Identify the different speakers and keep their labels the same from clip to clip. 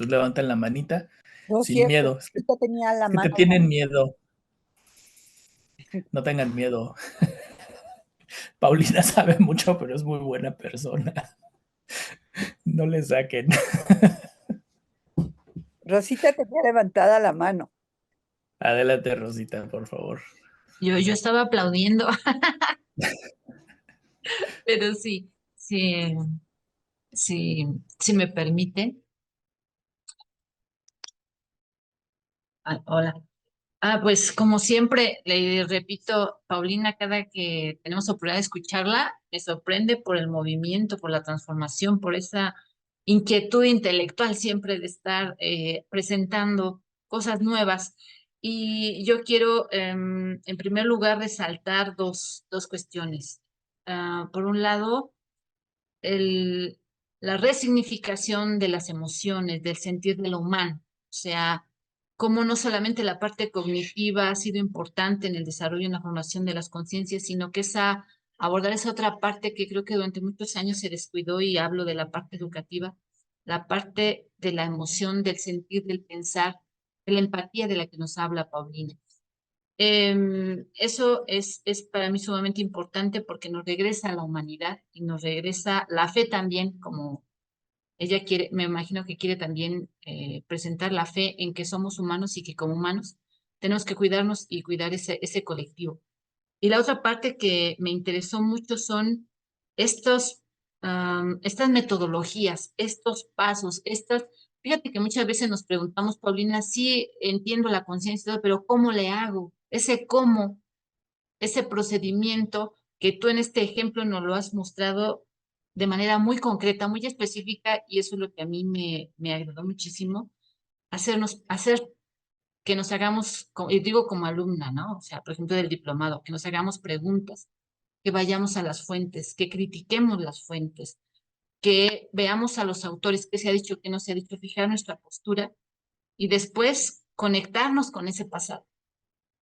Speaker 1: Entonces levantan la manita
Speaker 2: No es
Speaker 1: sin
Speaker 2: cierto,
Speaker 1: miedo.
Speaker 2: Rosita tenía la
Speaker 1: Es que te
Speaker 2: mano
Speaker 1: tienen
Speaker 2: larga.
Speaker 1: miedo. No tengan miedo. Paulina sabe mucho, pero es muy buena persona. No le saquen.
Speaker 2: Rosita tenía levantada la mano.
Speaker 1: Adelante, Rosita, por favor.
Speaker 3: Yo estaba aplaudiendo, pero sí, sí, sí, si me permiten. Ah, hola. Pues como siempre, le repito, Paulina, cada que tenemos oportunidad de escucharla, me sorprende por el movimiento, por la transformación, por esa inquietud intelectual siempre de estar presentando cosas nuevas. Y yo quiero, en primer lugar, resaltar dos cuestiones. Por un lado, el, la resignificación de las emociones, del sentir de lo humano. O sea, cómo no solamente la parte cognitiva ha sido importante en el desarrollo y en la formación de las conciencias, sino que abordar esa otra parte que creo que durante muchos años se descuidó, y hablo de la parte educativa, la parte de la emoción, del sentir, del pensar, de la empatía de la que nos habla Paulina. Eso es para mí sumamente importante porque nos regresa a la humanidad y nos regresa la fe también, como ella quiere, me imagino que quiere también presentar la fe en que somos humanos y que como humanos tenemos que cuidarnos y cuidar ese colectivo. Y la otra parte que me interesó mucho son estos, estas metodologías, estos pasos, fíjate que muchas veces nos preguntamos, Paulina, sí entiendo la conciencia, y todo, pero ¿cómo le hago? Ese cómo, ese procedimiento que tú en este ejemplo nos lo has mostrado de manera muy concreta, muy específica, y eso es lo que a mí me agradó muchísimo, hacer que nos hagamos, y digo como alumna, ¿no? O sea, por ejemplo, del diplomado, que nos hagamos preguntas, que vayamos a las fuentes, que critiquemos las fuentes, que veamos a los autores, qué se ha dicho, qué no se ha dicho, fijar nuestra postura y después conectarnos con ese pasado,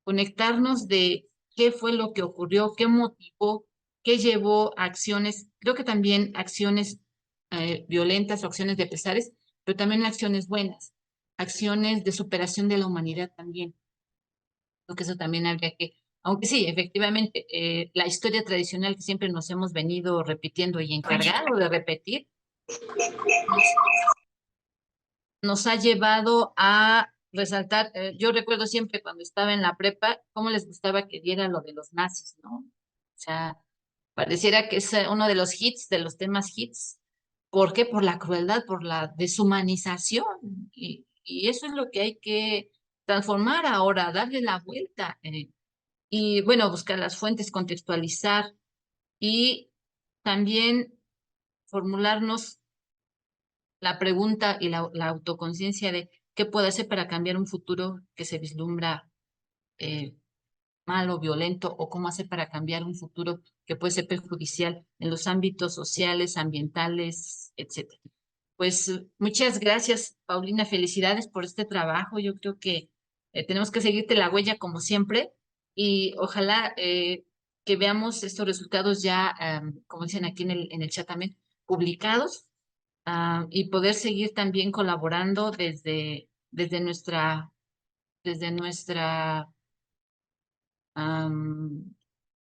Speaker 3: conectarnos de qué fue lo que ocurrió, qué motivó, qué llevó a acciones, creo que también acciones violentas o acciones de pesares, pero también acciones buenas, acciones de superación de la humanidad también. Creo que eso también habría que, aunque sí, efectivamente, la historia tradicional que siempre nos hemos venido repitiendo y encargado de repetir, nos ha llevado a resaltar, yo recuerdo siempre cuando estaba en la prepa, cómo les gustaba que diera lo de los nazis, ¿no? O sea, pareciera que es uno de los hits, de los temas hits. ¿Por qué? Por la crueldad, por la deshumanización. Y eso es lo que hay que transformar ahora, darle la vuelta. Y bueno, buscar las fuentes, contextualizar y también formularnos la pregunta y la autoconciencia de qué puedo hacer para cambiar un futuro que se vislumbra eh, malo, violento, o cómo hacer para cambiar un futuro que puede ser perjudicial en los ámbitos sociales, ambientales, etcétera. Pues muchas gracias, Paulina, felicidades por este trabajo. Yo creo que tenemos que seguirte la huella como siempre y ojalá que veamos estos resultados ya, como dicen aquí en el chat también, publicados, y poder seguir también colaborando desde nuestra,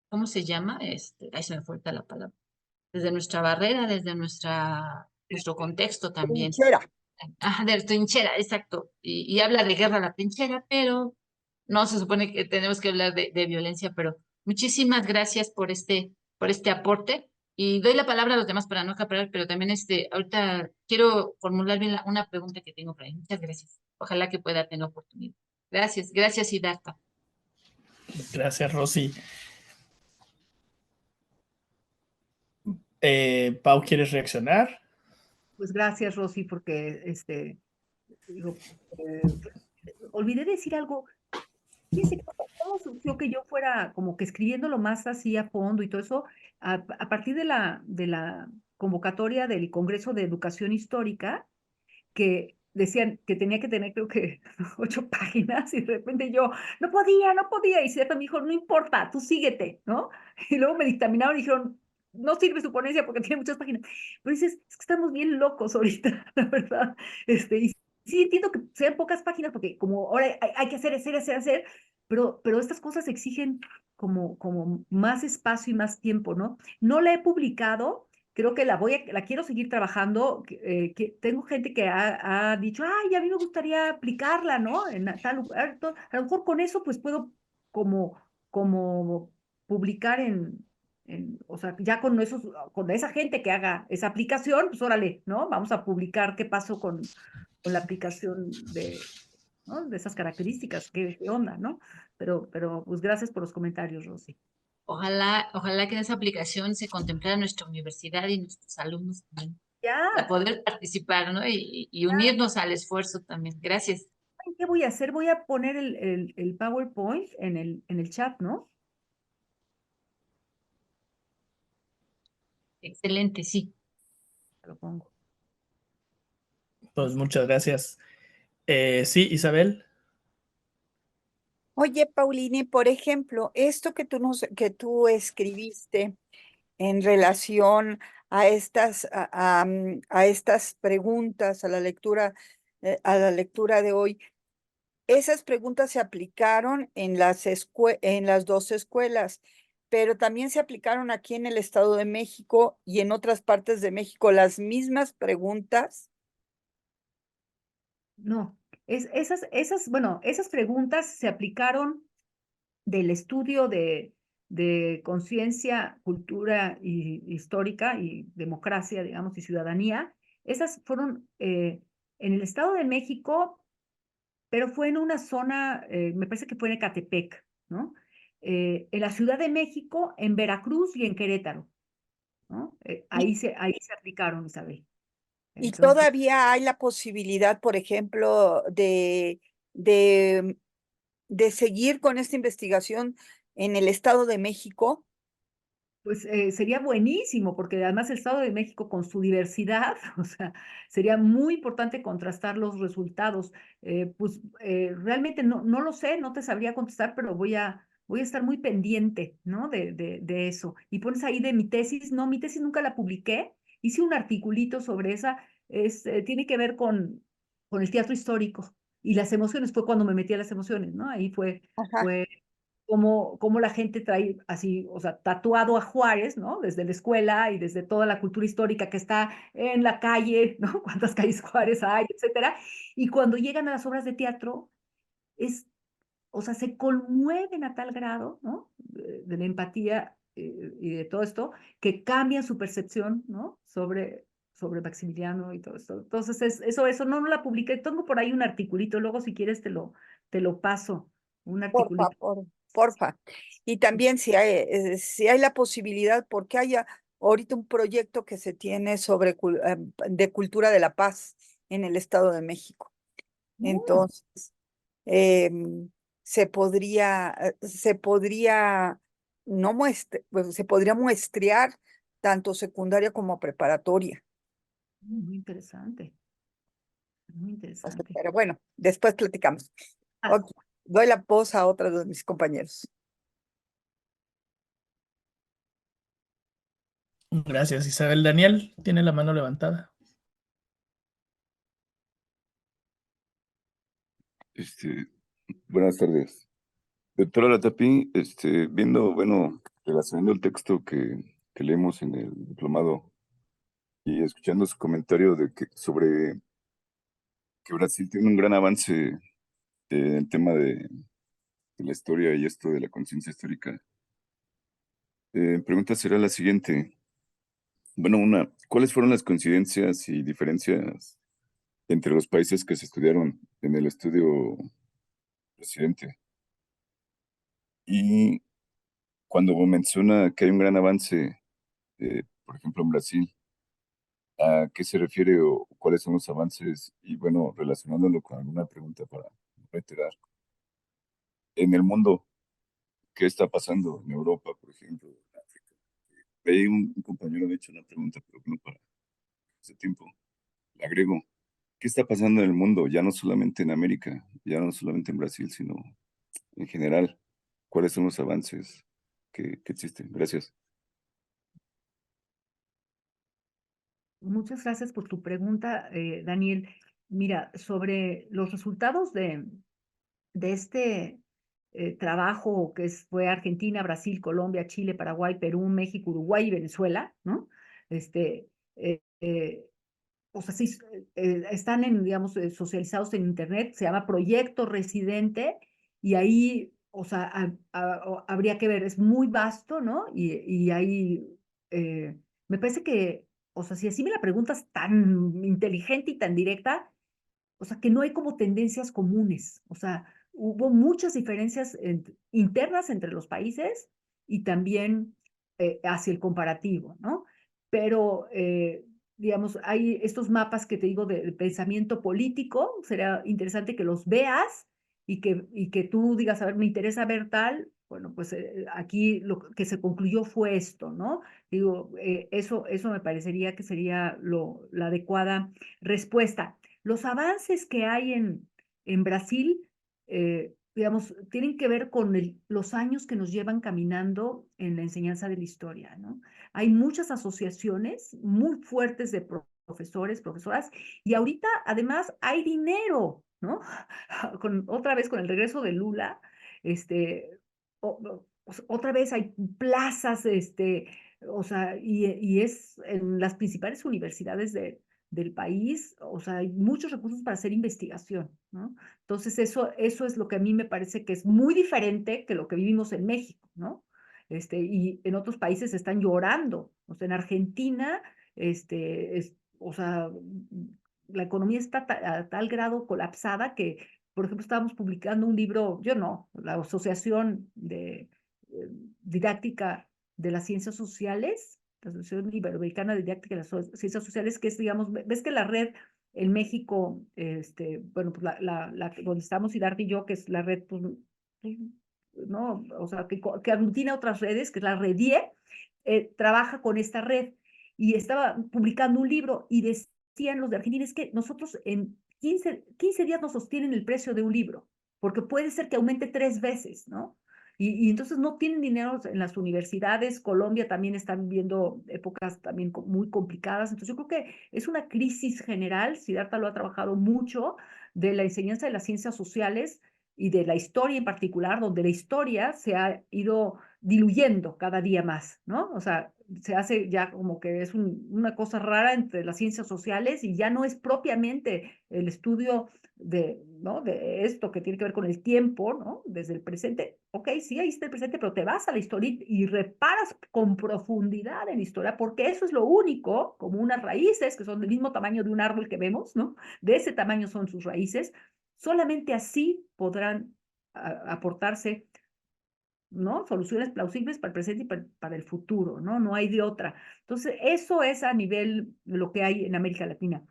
Speaker 3: ¿cómo se llama? Ahí se me falta la palabra. Desde nuestra barrera, desde nuestro contexto también.
Speaker 2: Trinchera.
Speaker 3: De trinchera, exacto. Y habla de guerra la trinchera, pero no se supone que tenemos que hablar de violencia, pero muchísimas gracias por este aporte. Y doy la palabra a los demás para no acaparar, pero también ahorita quiero formular bien una pregunta que tengo por ahí. Muchas gracias. Ojalá que pueda tener oportunidad. Gracias, gracias, Siddhartha.
Speaker 1: Gracias, Rosy. Pau, ¿quieres reaccionar?
Speaker 4: Pues gracias, Rosy, porque digo, olvidé decir algo. Fíjense cómo surgió que yo fuera como que escribiéndolo más así a fondo y todo eso, a partir de la convocatoria del Congreso de Educación Histórica, que decían que tenía que tener, creo que, 8 páginas, y de repente yo, no podía, y cierto me dijo, no importa, tú síguete, ¿no? Y luego me dictaminaron y dijeron, no sirve su ponencia porque tiene muchas páginas. Pero dices, es que estamos bien locos ahorita, la verdad, y sí entiendo que sean pocas páginas, porque como ahora hay que hacer, pero estas cosas exigen como más espacio y más tiempo, ¿no? No la he publicado, creo que la quiero seguir trabajando, que tengo gente que ha dicho, ay, a mí me gustaría aplicarla, ¿no? En tal lugar, a lo mejor con eso pues puedo como publicar o sea, ya con esa gente que haga esa aplicación, pues órale, ¿no? Vamos a publicar qué pasó con la aplicación ¿no? De esas características, qué onda, ¿no? Pero pues gracias por los comentarios, Rosy.
Speaker 3: Ojalá que en esa aplicación se contemplara nuestra universidad y nuestros alumnos también, para
Speaker 4: Ya,
Speaker 3: poder participar, ¿no? Y unirnos al esfuerzo también. Gracias.
Speaker 4: ¿saben qué voy a hacer? Voy a poner el PowerPoint en el chat, ¿no?
Speaker 3: Excelente, sí.
Speaker 4: Lo pongo.
Speaker 1: Pues muchas gracias. Sí, Isabel.
Speaker 2: Oye, Pauline, por ejemplo, esto que tú escribiste en relación a a estas preguntas, a la lectura de hoy, esas preguntas se aplicaron en en las dos escuelas, pero también se aplicaron aquí en el Estado de México y en otras partes de México las mismas preguntas.
Speaker 4: No, bueno, esas preguntas se aplicaron del estudio de conciencia, cultura histórica y democracia, digamos, y ciudadanía. Esas fueron en el Estado de México, pero fue en una zona, me parece que fue en Ecatepec, ¿no? En la Ciudad de México, en Veracruz y en Querétaro, ¿no?
Speaker 2: Y,
Speaker 4: ahí se aplicaron, Isabel.
Speaker 2: y
Speaker 4: Entonces,
Speaker 2: todavía hay la posibilidad, por ejemplo, de, de seguir con esta investigación en el Estado de México.
Speaker 4: pues sería buenísimo, porque además el Estado de México con su diversidad, o sea, sería muy importante contrastar los resultados. Realmente no lo sé, no te sabría contestar, pero voy a estar muy pendiente, ¿no? De eso. Y pones ahí de mi tesis, no, mi tesis nunca la publiqué, hice un articulito sobre esa, tiene que ver con el teatro histórico y las emociones, fue cuando me metí a las emociones, ¿no? Ahí
Speaker 2: Ajá.
Speaker 4: fue cómo la gente trae así, o sea, tatuado a Juárez, ¿no? Desde la escuela y desde toda la cultura histórica que está en la calle, ¿no? Cuántas calles Juárez hay, etcétera. Y cuando llegan a las obras de teatro, es, o sea, se conmueven a tal grado, ¿no? De la empatía y de todo esto, que cambian su percepción, ¿no? Sobre Maximiliano y todo esto. Entonces, eso no la publiqué. Tengo por ahí un articulito, luego si quieres te lo paso, un
Speaker 2: Porfa,
Speaker 4: articulito.
Speaker 2: porfa. Y también si hay la posibilidad, porque haya ahorita un proyecto que se tiene de cultura de la paz en el Estado de México.
Speaker 4: Mm.
Speaker 2: Entonces, em, se podría, no pues, se podría muestrear tanto secundaria como preparatoria.
Speaker 4: Muy interesante, muy interesante.
Speaker 2: Pero bueno, después platicamos.
Speaker 4: Ah,
Speaker 2: Ok, doy la voz a otro de mis compañeros.
Speaker 1: Gracias, Isabel. Daniel tiene la mano levantada.
Speaker 5: Este, Buenas tardes. Doctora Latapi, viendo, bueno, relacionando el texto que leemos en el diplomado y escuchando su comentario sobre que Brasil tiene un gran avance en el tema de la historia y esto de la conciencia histórica, mi pregunta será la siguiente. Bueno, ¿cuáles fueron las coincidencias y diferencias entre los países que se estudiaron en el estudio reciente? Y cuando menciona que hay un gran avance, por ejemplo, en Brasil, ¿a qué se refiere o cuáles son los avances? Y bueno, relacionándolo con alguna pregunta para reiterar. En el mundo, ¿qué está pasando en Europa, por ejemplo, en África? Hay un compañero me ha hecho una pregunta, pero no para ese tiempo. Le agrego, ¿qué está pasando en el mundo? Ya no solamente en América, ya no solamente en Brasil, sino en general. ¿Cuáles son los avances que existen? Gracias.
Speaker 4: muchas gracias por tu pregunta, Daniel. mira, sobre los resultados de este trabajo fue Argentina, Brasil, Colombia, Chile, Paraguay, Perú, México, Uruguay y Venezuela, ¿no? Este, eh, eh, o sea, sí, están digamos, socializados en Internet, se llama Proyecto Residente, y ahí, o sea, habría que ver, es muy vasto, ¿no? Y ahí, me parece que, o sea, si así me la preguntas tan inteligente y tan directa, o sea, que no hay como tendencias comunes, o sea, hubo muchas diferencias internas entre los países y también hacia el comparativo, ¿no? Pero, digamos, hay estos mapas que te digo de pensamiento político, sería interesante que los veas y que tú digas, a ver, me interesa ver tal, bueno, pues aquí lo que se concluyó fue esto, ¿no? Digo, eso me parecería que sería la adecuada respuesta. Los avances que hay en Brasil, digamos, tienen que ver con los años que nos llevan caminando en la enseñanza de la historia, ¿no? Hay muchas asociaciones muy fuertes de profesores, profesoras, y ahorita además hay dinero, ¿no? Otra vez con el regreso de Lula, otra vez hay plazas, o sea, y es en las principales universidades del país, o sea, hay muchos recursos para hacer investigación, ¿no? Entonces, eso es lo que a mí me parece que es muy diferente que lo que vivimos en México, ¿no? Y en otros países están llorando, o sea, en Argentina, o sea, la economía está a tal grado colapsada que, por ejemplo, estábamos publicando un libro, yo no, la Asociación de Didáctica de las Ciencias Sociales, la Asociación Iberoamericana de Didáctica de las Ciencias Sociales, que es, digamos, ves que la red en México, bueno, pues donde estamos Siddhartha y yo, que es la red, pues, no, o sea, que aglutina otras redes, que es la Redie, trabaja con esta red y estaba publicando un libro y decían los de Argentina, es que nosotros en 15 días nos sostienen el precio de un libro, porque puede ser que aumente 3 veces, ¿no? Y entonces no tienen dinero en las universidades. Colombia también está viviendo épocas también muy complicadas. Entonces yo creo que es una crisis general. Siddhartha lo ha trabajado mucho de la enseñanza de las ciencias sociales y de la historia en particular, donde la historia se ha ido diluyendo cada día más, ¿no? O sea, se hace ya como que es una cosa rara entre las ciencias sociales y ya no es propiamente el estudio ¿no? De esto que tiene que ver con el tiempo, ¿no? Desde el presente. Ok, sí, ahí está el presente, pero te vas a la historia y reparas con profundidad en la historia, porque eso es lo único, como unas raíces que son del mismo tamaño de un árbol que vemos, ¿no? De ese tamaño son sus raíces. Solamente así podrán aportarse, ¿no? Soluciones plausibles para el presente y para el futuro, ¿no? No hay de otra. Entonces, eso es a nivel de lo que hay en América Latina.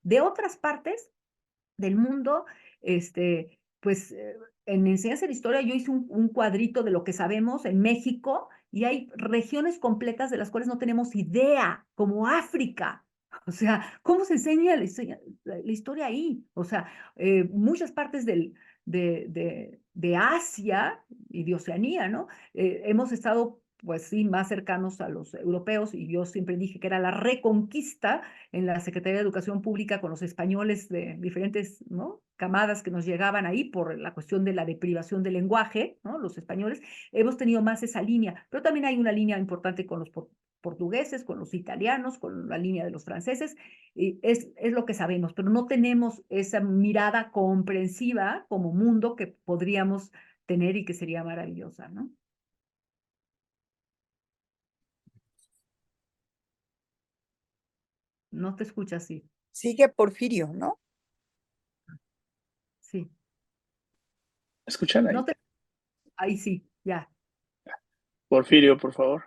Speaker 4: De otras partes del mundo, pues en enseñanza de historia yo hice un cuadrito de lo que sabemos en México y hay regiones completas de las cuales no tenemos idea, como África. O sea, ¿cómo se enseña la historia ahí? O sea, muchas partes de Asia y de Oceanía, ¿no? Hemos estado, pues sí, más cercanos a los europeos y yo siempre dije que era la reconquista en la Secretaría de Educación Pública con los españoles de diferentes, ¿no? Camadas que nos llegaban ahí por la cuestión de la deprivación del lenguaje, ¿no? Los españoles, hemos tenido más esa línea, pero también hay una línea importante con los portugueses, con los italianos, con la línea de los franceses, y es lo que sabemos, pero no tenemos esa mirada comprensiva como mundo que podríamos tener y que sería maravillosa, ¿no? No te escucha así.
Speaker 2: Sigue Porfirio, ¿no?
Speaker 4: Sí.
Speaker 6: ¿Escuchan ahí?
Speaker 4: No te... Ahí sí, ya.
Speaker 6: Porfirio, por favor.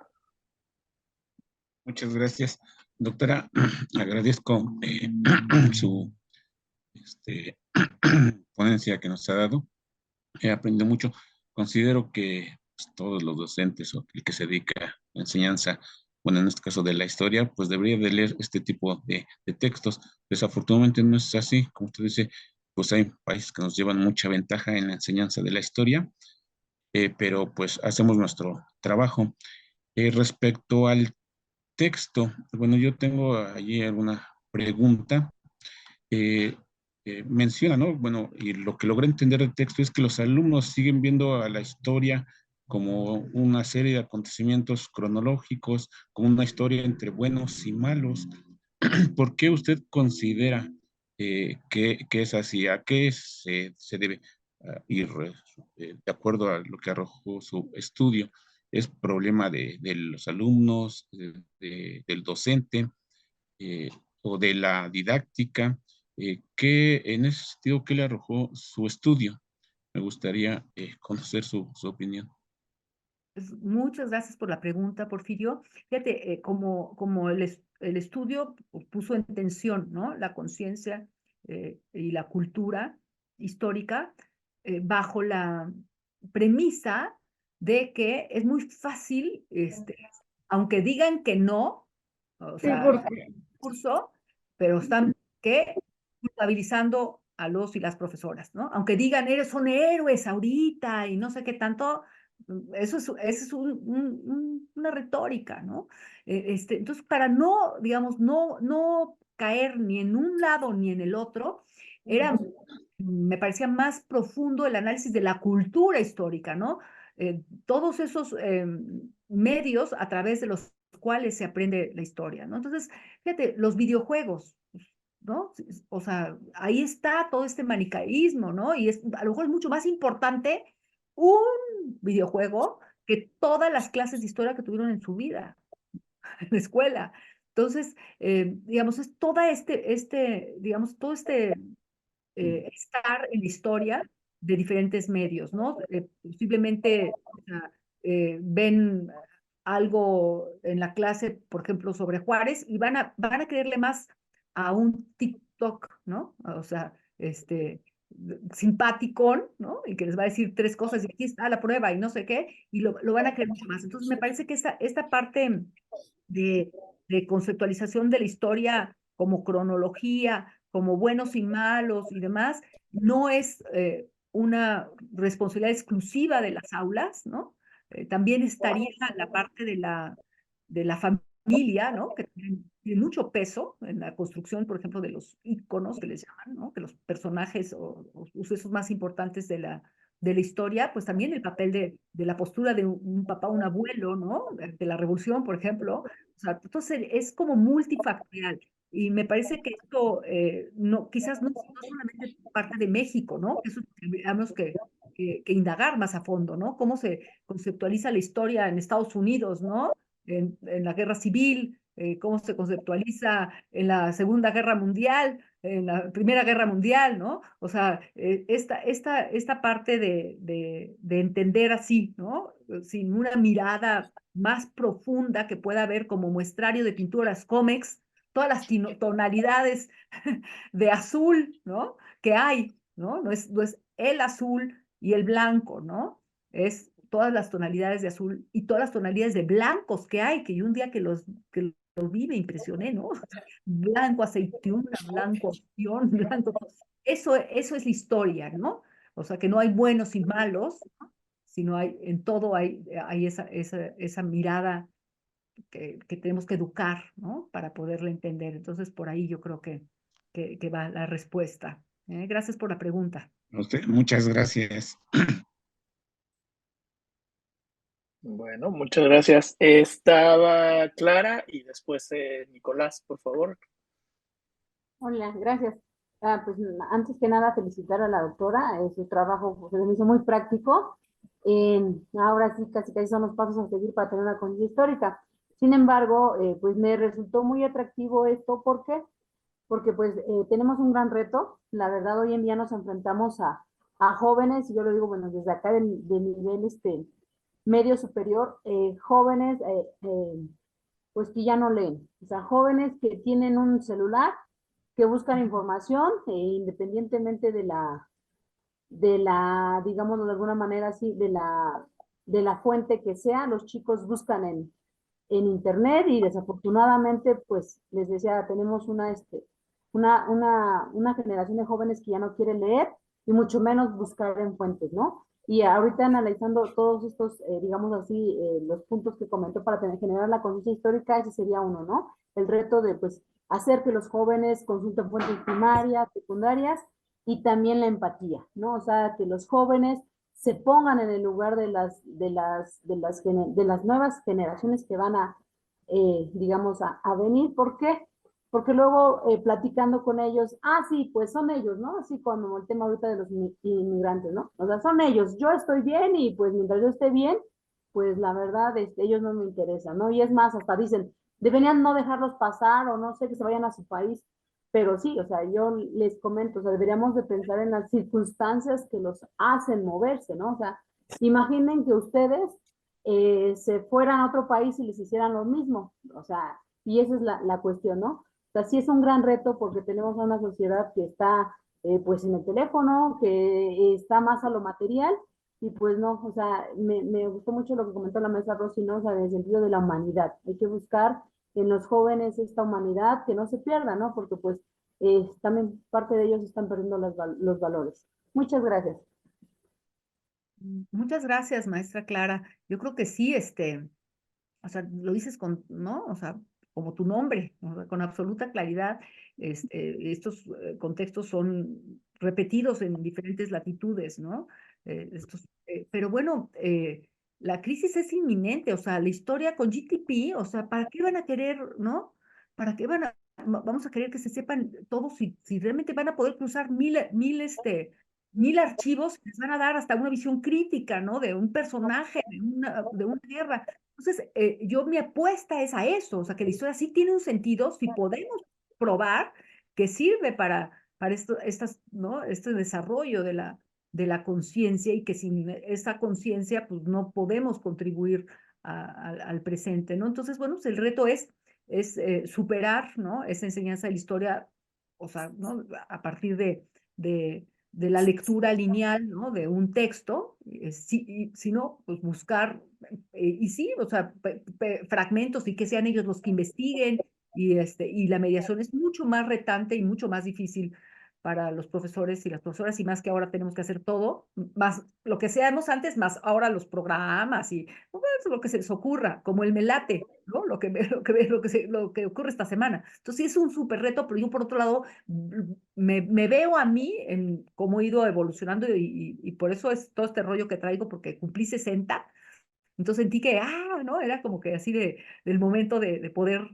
Speaker 7: Muchas gracias, doctora. Agradezco su ponencia que nos ha dado. He aprendido mucho. Considero que pues, todos los docentes o el que se dedica a la enseñanza, bueno, en este caso de la historia, pues debería de leer este tipo de textos. Desafortunadamente no es así. Como usted dice, pues hay países que nos llevan mucha ventaja en la enseñanza de la historia, pero pues hacemos nuestro trabajo. Respecto al texto, bueno, yo tengo allí alguna pregunta. menciona, ¿no? Bueno, y lo que logré entender del texto es que los alumnos siguen viendo a la historia como una serie de acontecimientos cronológicos, como una historia entre buenos y malos. ¿Por qué usted considera que es así? ¿A qué se debe? Y de acuerdo a lo que arrojó su estudio, ¿es problema de los alumnos, del docente eh, o de la didáctica? En ese sentido, ¿qué le arrojó su estudio? Me gustaría conocer su opinión.
Speaker 4: Muchas gracias por la pregunta, Porfirio. Fíjate, como el estudio puso en tensión, ¿no? La conciencia y la cultura histórica bajo la premisa de que es muy fácil, aunque digan que no, o sea, curso, pero están ¿qué? Culpabilizando a los y las profesoras, ¿no? Aunque digan, son héroes ahorita y no sé qué tanto, eso es una retórica, ¿no? Entonces, para no, digamos, no caer ni en un lado ni en el otro, me parecía más profundo el análisis de la cultura histórica, ¿no? Todos esos medios a través de los cuales se aprende la historia, ¿no? Entonces, fíjate, los videojuegos, ¿no? O sea, ahí está todo este manicaísmo, ¿no? Y a lo mejor es mucho más importante un videojuego que todas las clases de historia que tuvieron en su vida, en la escuela. Entonces, digamos, es digamos, todo estar en la historia de diferentes medios, ¿no? Posiblemente o sea, ven algo en la clase, por ejemplo, sobre Juárez y van a creerle más a un TikTok, ¿no? O sea, simpaticón, ¿no? Y que les va a decir tres cosas y aquí está la prueba y no sé qué, y lo van a creer mucho más. Entonces, me parece que esta parte de, de conceptualización de la historia como cronología, como buenos y malos y demás, no es una responsabilidad exclusiva de las aulas, ¿no? También estaría la parte de la familia, ¿no? Que tiene mucho peso en la construcción, por ejemplo, de los íconos que les llaman, ¿no? Que los personajes o sucesos más importantes de la historia, pues también el papel de la postura de un papá, un abuelo, ¿no? De la revolución, por ejemplo. O sea, entonces es como multifactorial. Y me parece que esto quizás no solamente parte de México, ¿no? Eso tenemos que indagar más a fondo, ¿no? Cómo se conceptualiza la historia en Estados Unidos, ¿no? En la guerra civil, cómo se conceptualiza en la Segunda Guerra Mundial, en la Primera Guerra Mundial, ¿no? O sea, esta parte de entender así, ¿no? Sin una mirada más profunda que pueda haber como muestrario de pinturas cómics, todas las tonalidades de azul, ¿no? Que hay, ¿no? No es el azul y el blanco, ¿no? Es todas las tonalidades de azul y todas las tonalidades de blancos que hay, que yo un día que los vi me impresioné, ¿no? Blanco aceituna, blanco opción, blanco. Eso es la historia, ¿no? O sea, que no hay buenos y malos, ¿no? Sino en todo hay esa mirada que tenemos que educar, ¿no? Para poderla entender. Entonces, por ahí yo creo que va la respuesta. Gracias por la pregunta.
Speaker 7: Muchas gracias.
Speaker 6: Bueno, muchas gracias. Estaba Clara y después Nicolás, por favor.
Speaker 8: Hola, gracias. Pues antes que nada felicitar a la doctora, su trabajo pues, se me hizo muy práctico. Ahora sí, casi son los pasos a seguir para tener una conciencia histórica. Sin embargo, pues me resultó muy atractivo esto, ¿por qué? Porque pues tenemos un gran reto. La verdad, hoy en día nos enfrentamos a jóvenes, y yo lo digo, bueno, desde acá del nivel medio superior, jóvenes pues que ya no leen. O sea, jóvenes que tienen un celular, que buscan información, independientemente digamos de alguna manera así, de la fuente que sea, los chicos buscan en internet y desafortunadamente, pues, les decía, tenemos una generación de jóvenes que ya no quiere leer y mucho menos buscar en fuentes, ¿no? Y ahorita analizando todos estos, digamos así, los puntos que comentó para generar la conciencia histórica, ese sería uno, ¿no? El reto de, pues, hacer que los jóvenes consulten fuentes primarias, secundarias, y también la empatía, ¿no? O sea, que los jóvenes se pongan en el lugar de las nuevas generaciones que van a, digamos, a venir. ¿Por qué? Porque luego platicando con ellos, sí, pues son ellos, ¿no? Así como el tema ahorita de los inmigrantes, ¿no? O sea, son ellos, yo estoy bien y pues mientras yo esté bien, pues la verdad, ellos no me interesan, ¿no? Y es más, hasta dicen, deberían no dejarlos pasar o no sé, que se vayan a su país, pero sí, o sea, yo les comento, o sea, deberíamos de pensar en las circunstancias que los hacen moverse, ¿no? O sea, imaginen que ustedes se fueran a otro país y les hicieran lo mismo, o sea, y esa es la cuestión, ¿no? O sea, sí es un gran reto porque tenemos a una sociedad que está pues en el teléfono, que está más a lo material, y pues no, o sea, me gustó mucho lo que comentó la maestra Rosy, ¿no? O sea, en el sentido de la humanidad. Hay que buscar en los jóvenes esta humanidad que no se pierda, ¿no? Porque pues también parte de ellos están perdiendo los valores. Muchas gracias.
Speaker 4: Muchas gracias, maestra Clara. Yo creo que sí, o sea, lo dices con, ¿no? O sea, como tu nombre, ¿no? O sea, con absoluta claridad. Estos contextos son repetidos en diferentes latitudes, ¿no? Pero bueno, la crisis es inminente, o sea, la historia con GTP, o sea, ¿para qué van a querer, no? ¿Para qué vamos a querer que se sepan todos si realmente van a poder cruzar mil archivos, les van a dar hasta una visión crítica, ¿no? De un personaje, de una guerra. Entonces, mi apuesta es a eso, o sea, que la historia sí tiene un sentido, si podemos probar que sirve para ¿no? Este desarrollo de la conciencia, y que sin esa conciencia, pues no podemos contribuir al presente, ¿no? Entonces, bueno, pues el reto es superar, ¿no? Esa enseñanza de la historia, o sea, ¿no? A partir de la lectura lineal, ¿no? De un texto, si no, pues buscar, y sí, o sea, fragmentos, y que sean ellos los que investiguen, y la mediación es mucho más retante y mucho más difícil para los profesores y las profesoras, y más que ahora tenemos que hacer todo, más lo que hacíamos antes, más ahora los programas y pues, lo que se les ocurra, como el melate, ¿no? Lo que ocurre esta semana. Entonces sí es un súper reto, pero yo por otro lado me veo a mí en cómo he ido evolucionando, y por eso es todo este rollo que traigo, porque cumplí 60, entonces sentí que, ¿no? Era como que así del momento de poder,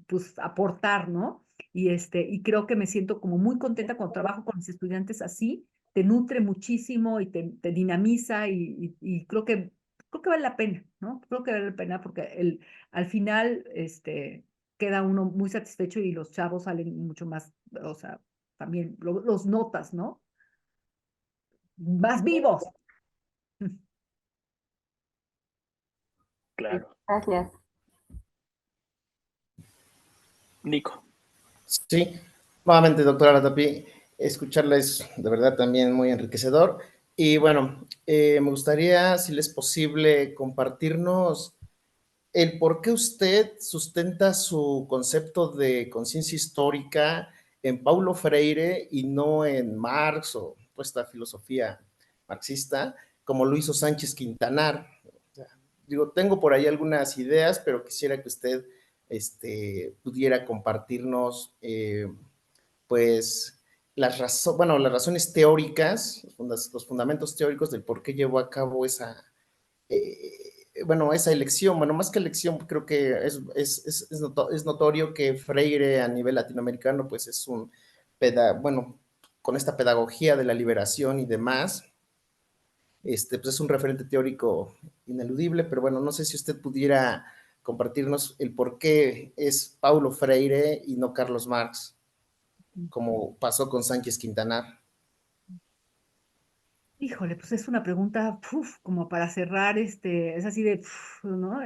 Speaker 4: pues, aportar, ¿no? Y creo que me siento como muy contenta cuando trabajo con mis estudiantes así, te nutre muchísimo y te dinamiza, y creo que vale la pena, ¿no? Creo que vale la pena porque al final, queda uno muy satisfecho, y los chavos salen mucho más, o sea, también los notas, ¿no? Más vivos.
Speaker 6: Claro.
Speaker 8: Gracias.
Speaker 6: Nico.
Speaker 9: Sí, nuevamente, doctora Latapí, escucharla es de verdad también muy enriquecedor. Y bueno, me gustaría, si le es posible, compartirnos el por qué usted sustenta su concepto de conciencia histórica en Paulo Freire y no en Marx o esta filosofía marxista, como lo hizo Sánchez Quintanar. O sea, digo, tengo por ahí algunas ideas, pero quisiera que usted pudiera compartirnos, pues, las razones teóricas, los fundamentos teóricos del por qué llevó a cabo esa elección. Bueno, más que elección, creo que es notorio que Freire a nivel latinoamericano, pues es con esta pedagogía de la liberación y demás, pues es un referente teórico ineludible, pero bueno, no sé si usted pudiera compartirnos el por qué es Paulo Freire y no Carlos Marx, como pasó con Sánchez Quintanar.
Speaker 4: Híjole, pues es una pregunta, como para cerrar, es así de, ¿no?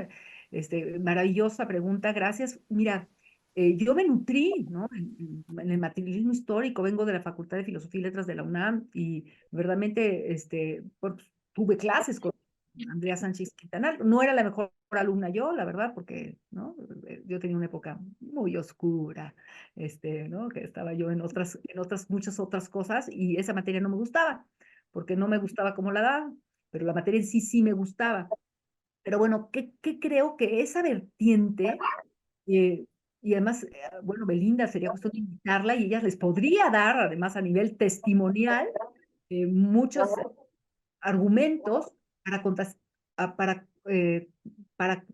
Speaker 4: Maravillosa pregunta, gracias. Mira, yo me nutrí, ¿no? En el materialismo histórico, vengo de la Facultad de Filosofía y Letras de la UNAM, y verdaderamente, pues, tuve clases con Andrea Sánchez Quintanar. No era la mejor alumna yo, la verdad, porque, ¿no? Yo tenía una época muy oscura, ¿no? Que estaba yo en muchas otras cosas, y esa materia no me gustaba, porque no me gustaba cómo la daban, pero la materia en sí me gustaba. Pero bueno, ¿qué creo? Que esa vertiente y además, bueno, Belinda sería cuestión de invitarla y ella les podría dar, además a nivel testimonial, muchos argumentos para, para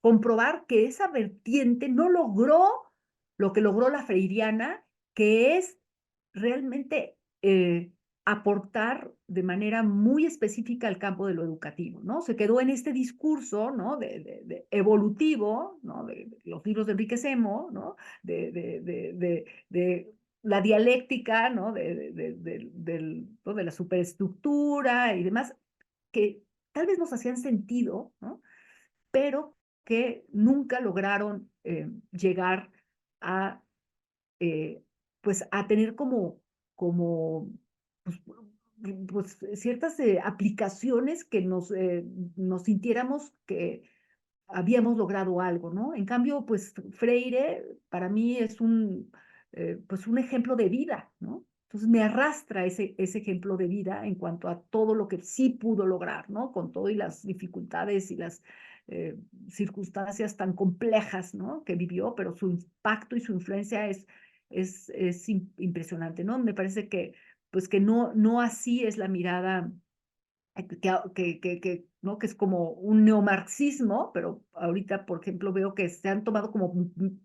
Speaker 4: comprobar que esa vertiente no logró lo que logró la freiriana, que es realmente aportar de manera muy específica al campo de lo educativo, ¿no? Se quedó en este discurso, ¿no? De evolutivo, ¿no? De los libros de Enrique Semo, ¿no? De la dialéctica, ¿no? ¿no? De la superestructura y demás, que tal vez nos hacían sentido, ¿no? Pero que nunca lograron llegar a pues a tener como pues, ciertas aplicaciones que nos sintiéramos que habíamos logrado algo, ¿no? En cambio, pues Freire para mí es pues un ejemplo de vida, ¿no? Entonces me arrastra ese ejemplo de vida en cuanto a todo lo que sí pudo lograr, ¿no? Con todo y las dificultades y las circunstancias tan complejas, ¿no? Que vivió, pero su impacto y su influencia es impresionante, ¿no? Me parece que, pues que no así es la mirada ¿no? Que es como un neomarxismo, pero ahorita, por ejemplo, veo que se han tomado como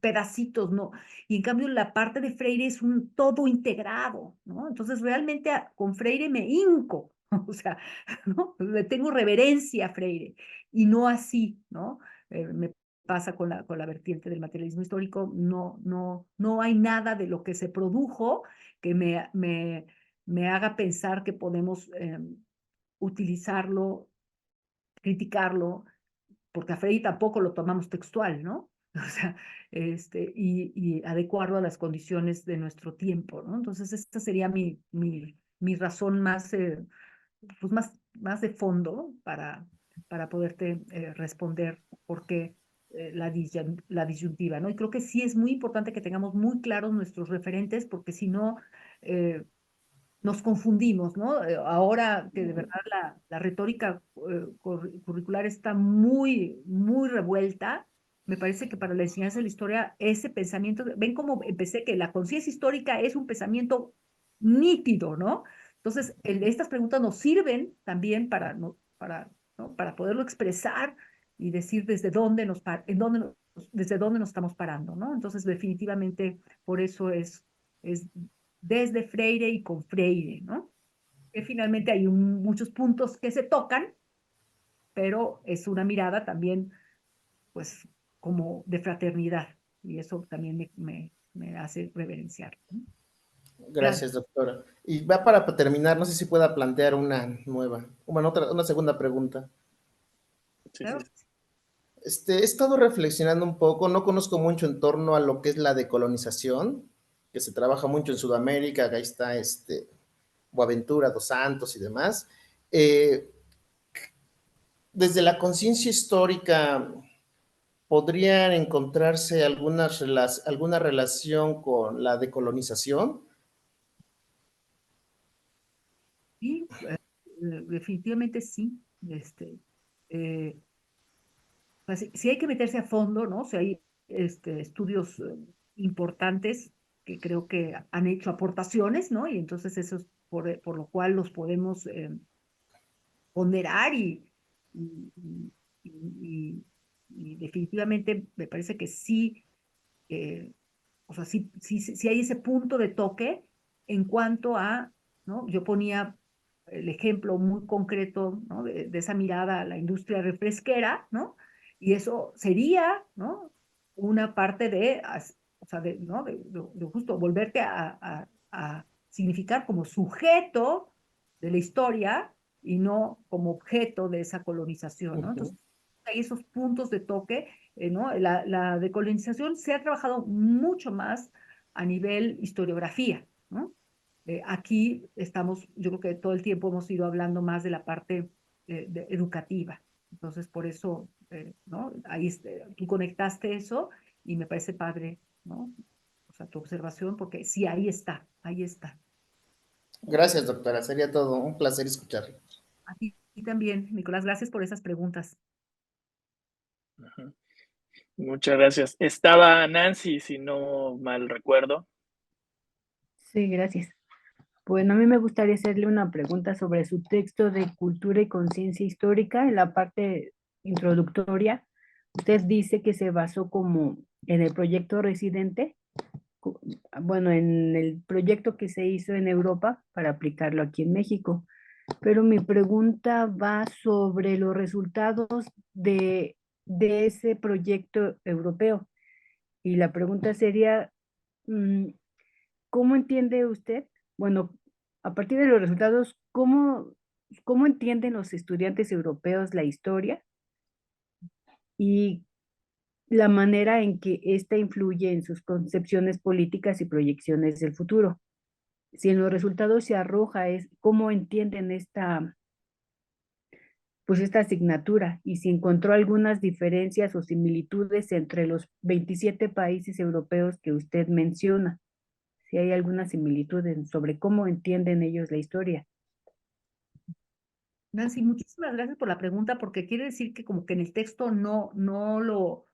Speaker 4: pedacitos, ¿no? Y en cambio la parte de Freire es un todo integrado, ¿no? Entonces realmente con Freire me hinco, o sea, ¿no? Le tengo reverencia a Freire, y no así, ¿no? Me pasa con la vertiente del materialismo histórico, no hay nada de lo que se produjo que me haga pensar que podemos utilizarlo, criticarlo, porque a Freire tampoco lo tomamos textual, ¿no? O sea, y adecuarlo a las condiciones de nuestro tiempo, ¿no? Entonces, esta sería mi razón más, pues más de fondo para poderte responder por qué la disyuntiva, ¿no? Y creo que sí es muy importante que tengamos muy claros nuestros referentes, porque si no, nos confundimos, ¿no? Ahora que de verdad la retórica curricular está muy revuelta, me parece que para la enseñanza de la historia ese pensamiento, ven cómo empecé, que la conciencia histórica es un pensamiento nítido, ¿no? Entonces, estas preguntas nos sirven también ¿no? Para poderlo expresar y decir desde dónde desde dónde nos estamos parando, ¿no? Entonces, definitivamente, por eso es desde Freire y con Freire, ¿no? Que finalmente hay muchos puntos que se tocan, pero es una mirada también, pues, como de fraternidad, y eso también me hace reverenciar, ¿no?
Speaker 9: Gracias, doctora. Y va para terminar, no sé si pueda plantear una nueva, una segunda pregunta.
Speaker 6: Sí,
Speaker 4: Claro.
Speaker 6: sí.
Speaker 9: He estado reflexionando un poco, no conozco mucho en torno a lo que es la decolonización, que se trabaja mucho en Sudamérica, ahí está Boaventura, Dos Santos y demás. Desde la conciencia histórica, ¿podrían encontrarse alguna relación con la decolonización?
Speaker 4: Sí, definitivamente sí. Pues, sí hay que meterse a fondo, ¿no? O sea, hay estudios importantes que creo que han hecho aportaciones, ¿no? Y entonces eso es por lo cual los podemos ponderar y, y- y- y definitivamente me parece que sí, eh, o sea, sí hay ese punto de toque en cuanto a, ¿no? Yo ponía el ejemplo muy concreto, ¿no? De esa mirada a la industria refresquera, ¿no? Y eso sería, ¿no? Una parte o sea, ¿no? De justo volverte a significar como sujeto de la historia y no como objeto de esa colonización, ¿no? Entonces, hay esos puntos de toque, ¿no? La decolonización se ha trabajado mucho más a nivel historiografía, ¿no? Aquí estamos, yo creo que todo el tiempo hemos ido hablando más de la parte educativa. Entonces, por eso, ¿no? Ahí tú conectaste eso y me parece padre, ¿no? O sea, tu observación, porque sí, ahí está, ahí está.
Speaker 9: Gracias, doctora. Sería todo un placer escucharlo.
Speaker 4: A ti también, Nicolás, gracias por esas preguntas.
Speaker 6: Ajá. Muchas gracias. Estaba Nancy, si no mal recuerdo.
Speaker 10: Sí, gracias. Bueno, a mí me gustaría hacerle una pregunta sobre su texto de Cultura y Conciencia Histórica. En la parte introductoria, usted dice que se basó como en el proyecto Residente, bueno, en el proyecto que se hizo en Europa para aplicarlo aquí en México. Pero mi pregunta va sobre los resultados de ese proyecto europeo. Y la pregunta sería, mm, ¿cómo entiende usted? Bueno, a partir de los resultados, ¿cómo entienden los estudiantes europeos la historia y la manera en que ésta influye en sus concepciones políticas y proyecciones del futuro? Si en los resultados se arroja es cómo entienden esta asignatura y si encontró algunas diferencias o similitudes entre los 27 países europeos que usted menciona, si hay alguna similitud sobre cómo entienden ellos la historia.
Speaker 4: Nancy, muchísimas gracias por la pregunta, porque quiere decir que como que en el texto no lo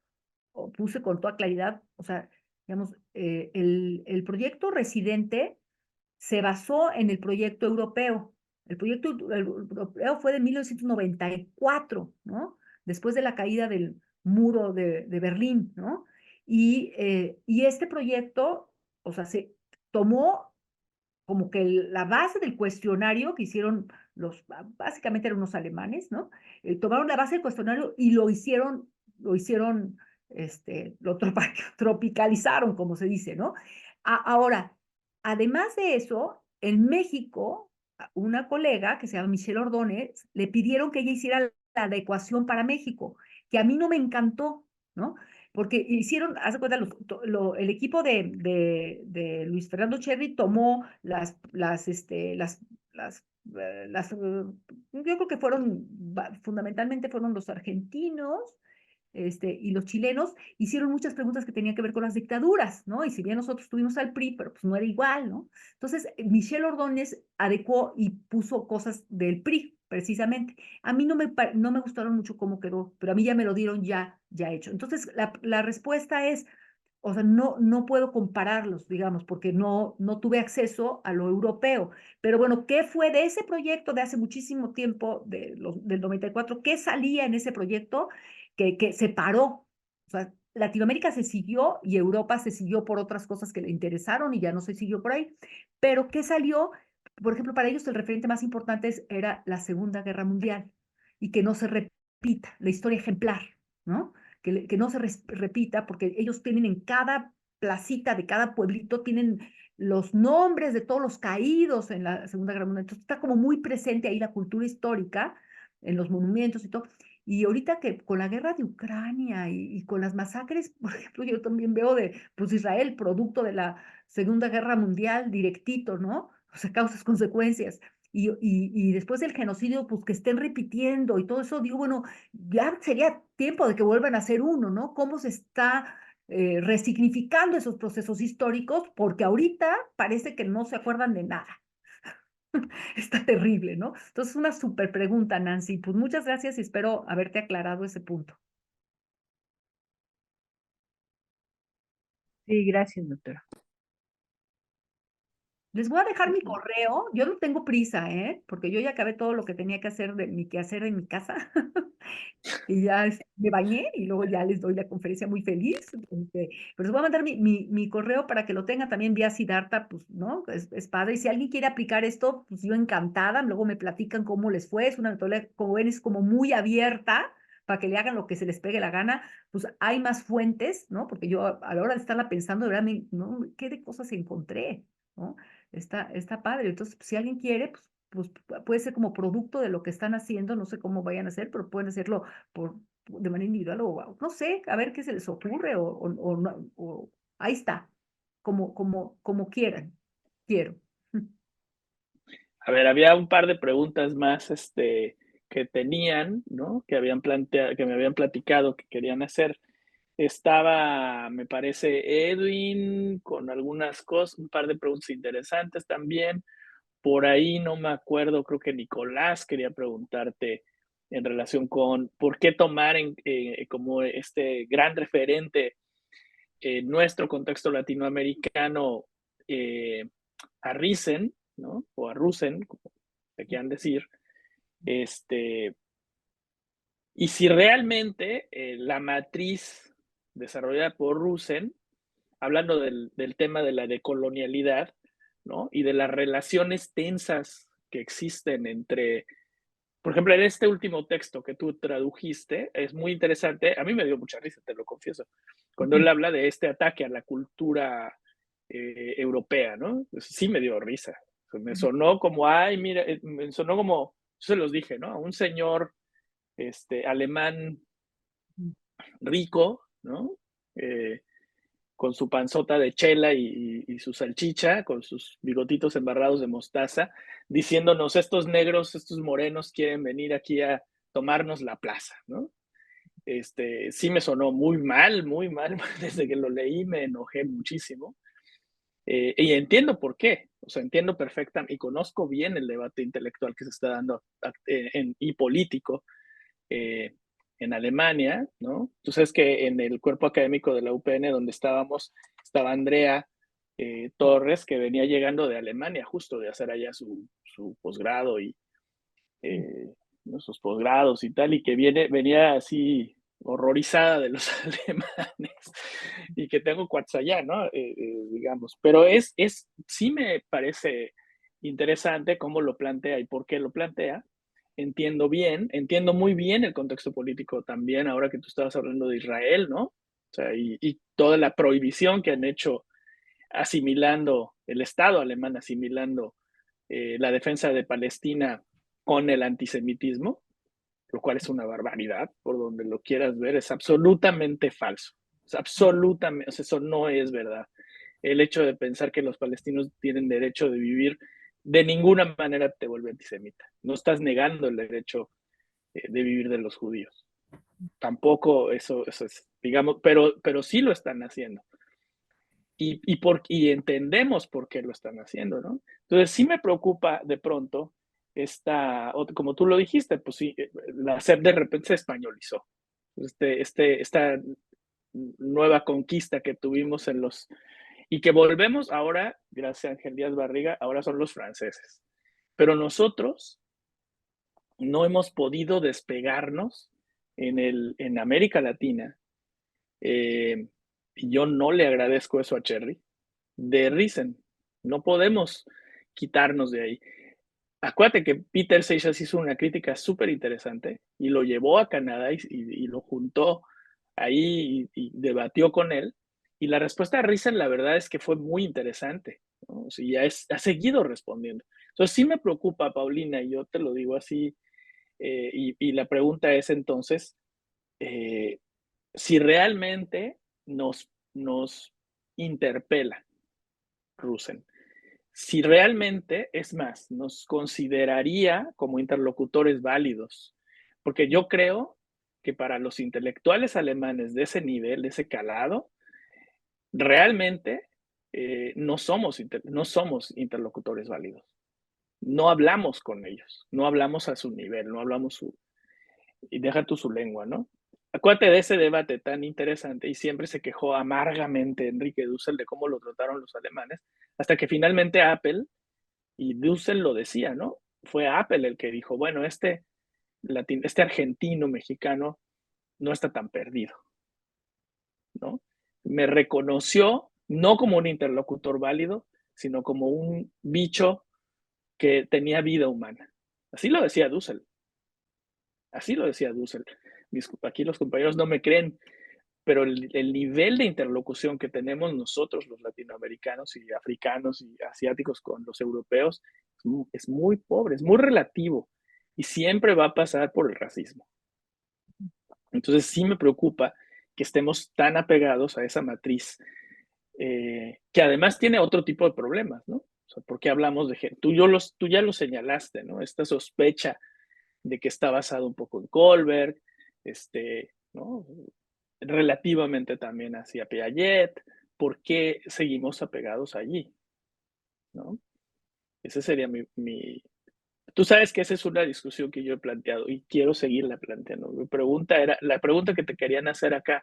Speaker 4: puse con toda claridad. O sea, digamos, el proyecto Residente se basó en el proyecto europeo. El proyecto europeo fue de 1994, ¿no? Después de la caída del muro de Berlín, ¿no? Y este proyecto, o sea, se tomó como que la base del cuestionario que hicieron básicamente eran unos alemanes, ¿no? Tomaron la base del cuestionario y lo tropicalizaron, como se dice, ¿no? Ahora, además de eso, en México, una colega que se llama Michelle Ordóñez, le pidieron que ella hiciera la adecuación para México, que a mí no me encantó, ¿no? Porque hicieron, haz de cuenta, el equipo de Luis Fernando Cherry tomó yo creo que fundamentalmente fueron los argentinos, y los chilenos hicieron muchas preguntas que tenían que ver con las dictaduras, ¿no? Y si bien nosotros tuvimos al PRI, pero pues no era igual, ¿no? Entonces, Michelle Ordóñez adecuó y puso cosas del PRI, precisamente. A mí no me gustaron mucho cómo quedó, pero a mí ya me lo dieron ya hecho. Entonces, la respuesta es, o sea, no puedo compararlos, digamos, porque no tuve acceso a lo europeo. Pero bueno, ¿qué fue de ese proyecto de hace muchísimo tiempo, del 94? ¿Qué salía en ese proyecto que se paró? O sea, Latinoamérica se siguió y Europa se siguió por otras cosas que le interesaron y ya no se siguió por ahí. Pero ¿qué salió? Por ejemplo, para ellos el referente más importante era la Segunda Guerra Mundial y que no se repita la historia ejemplar, ¿no? Que no se repita, porque ellos tienen en cada placita de cada pueblito, tienen los nombres de todos los caídos en la Segunda Guerra Mundial. Entonces está como muy presente ahí la cultura histórica, en los monumentos y todo. Y ahorita que con la guerra de Ucrania y con las masacres, por ejemplo, yo también veo pues Israel, producto de la Segunda Guerra Mundial, directito, ¿no? O sea, causas, consecuencias. Y después del genocidio, pues que estén repitiendo y todo eso, digo, bueno, ya sería tiempo de que vuelvan a ser uno, ¿no? ¿Cómo se está resignificando esos procesos históricos? Porque ahorita parece que no se acuerdan de nada. Está terrible, ¿no? Entonces, una súper pregunta, Nancy. Pues muchas gracias y espero haberte aclarado ese punto.
Speaker 10: Sí, gracias, doctora.
Speaker 4: Les voy a dejar mi correo. Yo no tengo prisa, porque yo ya acabé todo lo que tenía que hacer de mi quehacer en mi casa. Y ya me bañé y luego ya les doy la conferencia muy feliz. Pero les voy a mandar mi correo para que lo tengan también vía Siddhartha, pues, ¿no? Es padre. Y si alguien quiere aplicar esto, pues yo encantada. Luego me platican cómo les fue. Es una metodología, como ven, es como muy abierta para que le hagan lo que se les pegue la gana. Pues hay más fuentes, ¿no? Porque yo a la hora de estarla pensando, de verdad, ¿no? ¿Qué de cosas encontré? ¿No? Está padre. Entonces, pues, si alguien quiere, pues puede ser como producto de lo que están haciendo, no sé cómo vayan a hacer, pero pueden hacerlo de manera individual o no sé, a ver qué se les ocurre o ahí está, como quieran, quiero.
Speaker 6: A ver, había un par de preguntas más que tenían, ¿no? Que me habían platicado que querían hacer. Estaba, me parece, Edwin con algunas cosas, un par de preguntas interesantes también. Por ahí no me acuerdo, creo que Nicolás quería preguntarte en relación con por qué tomar como este gran referente en nuestro contexto latinoamericano a Risen, ¿no? O a Rusen, como se quieran decir, y si realmente la matriz desarrollada por Rusen, hablando del tema de la decolonialidad, ¿no? Y de las relaciones tensas que existen entre, por ejemplo, en este último texto que tú tradujiste, es muy interesante, a mí me dio mucha risa, te lo confieso, cuando él habla de este ataque a la cultura europea, ¿no? Pues sí me dio risa, me sonó como, ay, mira, me sonó como, yo se los dije, ¿no? A un señor alemán rico, ¿no? Con su panzota de chela y su salchicha, con sus bigotitos embarrados de mostaza, diciéndonos, estos negros, estos morenos quieren venir aquí a tomarnos la plaza, ¿no? Sí me sonó muy mal, desde que lo leí me enojé muchísimo, y entiendo por qué, o sea, entiendo perfectamente y conozco bien el debate intelectual que se está dando y político en Alemania, ¿no? Tú sabes que en el cuerpo académico de la UPN donde estábamos, estaba Andrea Torres, que venía llegando de Alemania, justo de hacer allá su posgrado y ¿no? Sus posgrados y tal, y que venía así horrorizada de los alemanes, y que tengo cuates allá, ¿no? Digamos, pero sí me parece interesante cómo lo plantea y por qué lo plantea. Entiendo muy bien el contexto político también, ahora que tú estabas hablando de Israel, ¿no? O sea, y toda la prohibición que han hecho asimilando, el Estado alemán asimilando la defensa de Palestina con el antisemitismo, lo cual es una barbaridad, por donde lo quieras ver, es absolutamente falso. Es absolutamente, o sea, eso no es verdad. El hecho de pensar que los palestinos tienen derecho de vivir de ninguna manera te vuelve antisemita. No estás negando el derecho de vivir de los judíos. Tampoco eso es, digamos, pero sí lo están haciendo. Y entendemos por qué lo están haciendo, ¿no? Entonces sí me preocupa de pronto como tú lo dijiste, pues sí, la SEP de repente se españolizó. Esta nueva conquista que tuvimos y que volvemos ahora, gracias a Ángel Díaz Barriga, ahora son los franceses. Pero nosotros no hemos podido despegarnos en América Latina. Yo no le agradezco eso a Cherry, de Risen. No podemos quitarnos de ahí. Acuérdate que Peter Seixas hizo una crítica súper interesante y lo llevó a Canadá y lo juntó ahí y debatió con él. Y la respuesta de Risen, la verdad es que fue muy interesante, ¿no? O sea, ha seguido respondiendo. Entonces sí me preocupa, Paulina, y yo te lo digo así, y la pregunta es entonces, si realmente nos interpela Rusen, si realmente, es más, nos consideraría como interlocutores válidos, porque yo creo que para los intelectuales alemanes de ese nivel, de ese calado, realmente no somos interlocutores válidos. No hablamos con ellos, no hablamos a su nivel, no hablamos y deja tú su lengua, ¿no? Acuérdate de ese debate tan interesante y siempre se quejó amargamente Enrique Dussel de cómo lo trataron los alemanes, hasta que finalmente Apple, y Dussel lo decía, ¿no? Fue Apple el que dijo, bueno, este argentino mexicano no está tan perdido, ¿no? Me reconoció no como un interlocutor válido, sino como un bicho que tenía vida humana. Así lo decía Dussel. Así lo decía Dussel. Aquí los compañeros no me creen, pero el nivel de interlocución que tenemos nosotros, los latinoamericanos y africanos y asiáticos con los europeos, es muy pobre, es muy relativo y siempre va a pasar por el racismo. Entonces sí me preocupa que estemos tan apegados a esa matriz, que además tiene otro tipo de problemas, ¿no? O sea, ¿por qué hablamos de gente? Tú ya lo señalaste, ¿no? Esta sospecha de que está basado un poco en Kohlberg, ¿no? Relativamente también hacia Piaget. ¿Por qué seguimos apegados allí? ¿No? Ese sería Tú sabes que esa es una discusión que yo he planteado y quiero seguirla planteando. La pregunta que te querían hacer acá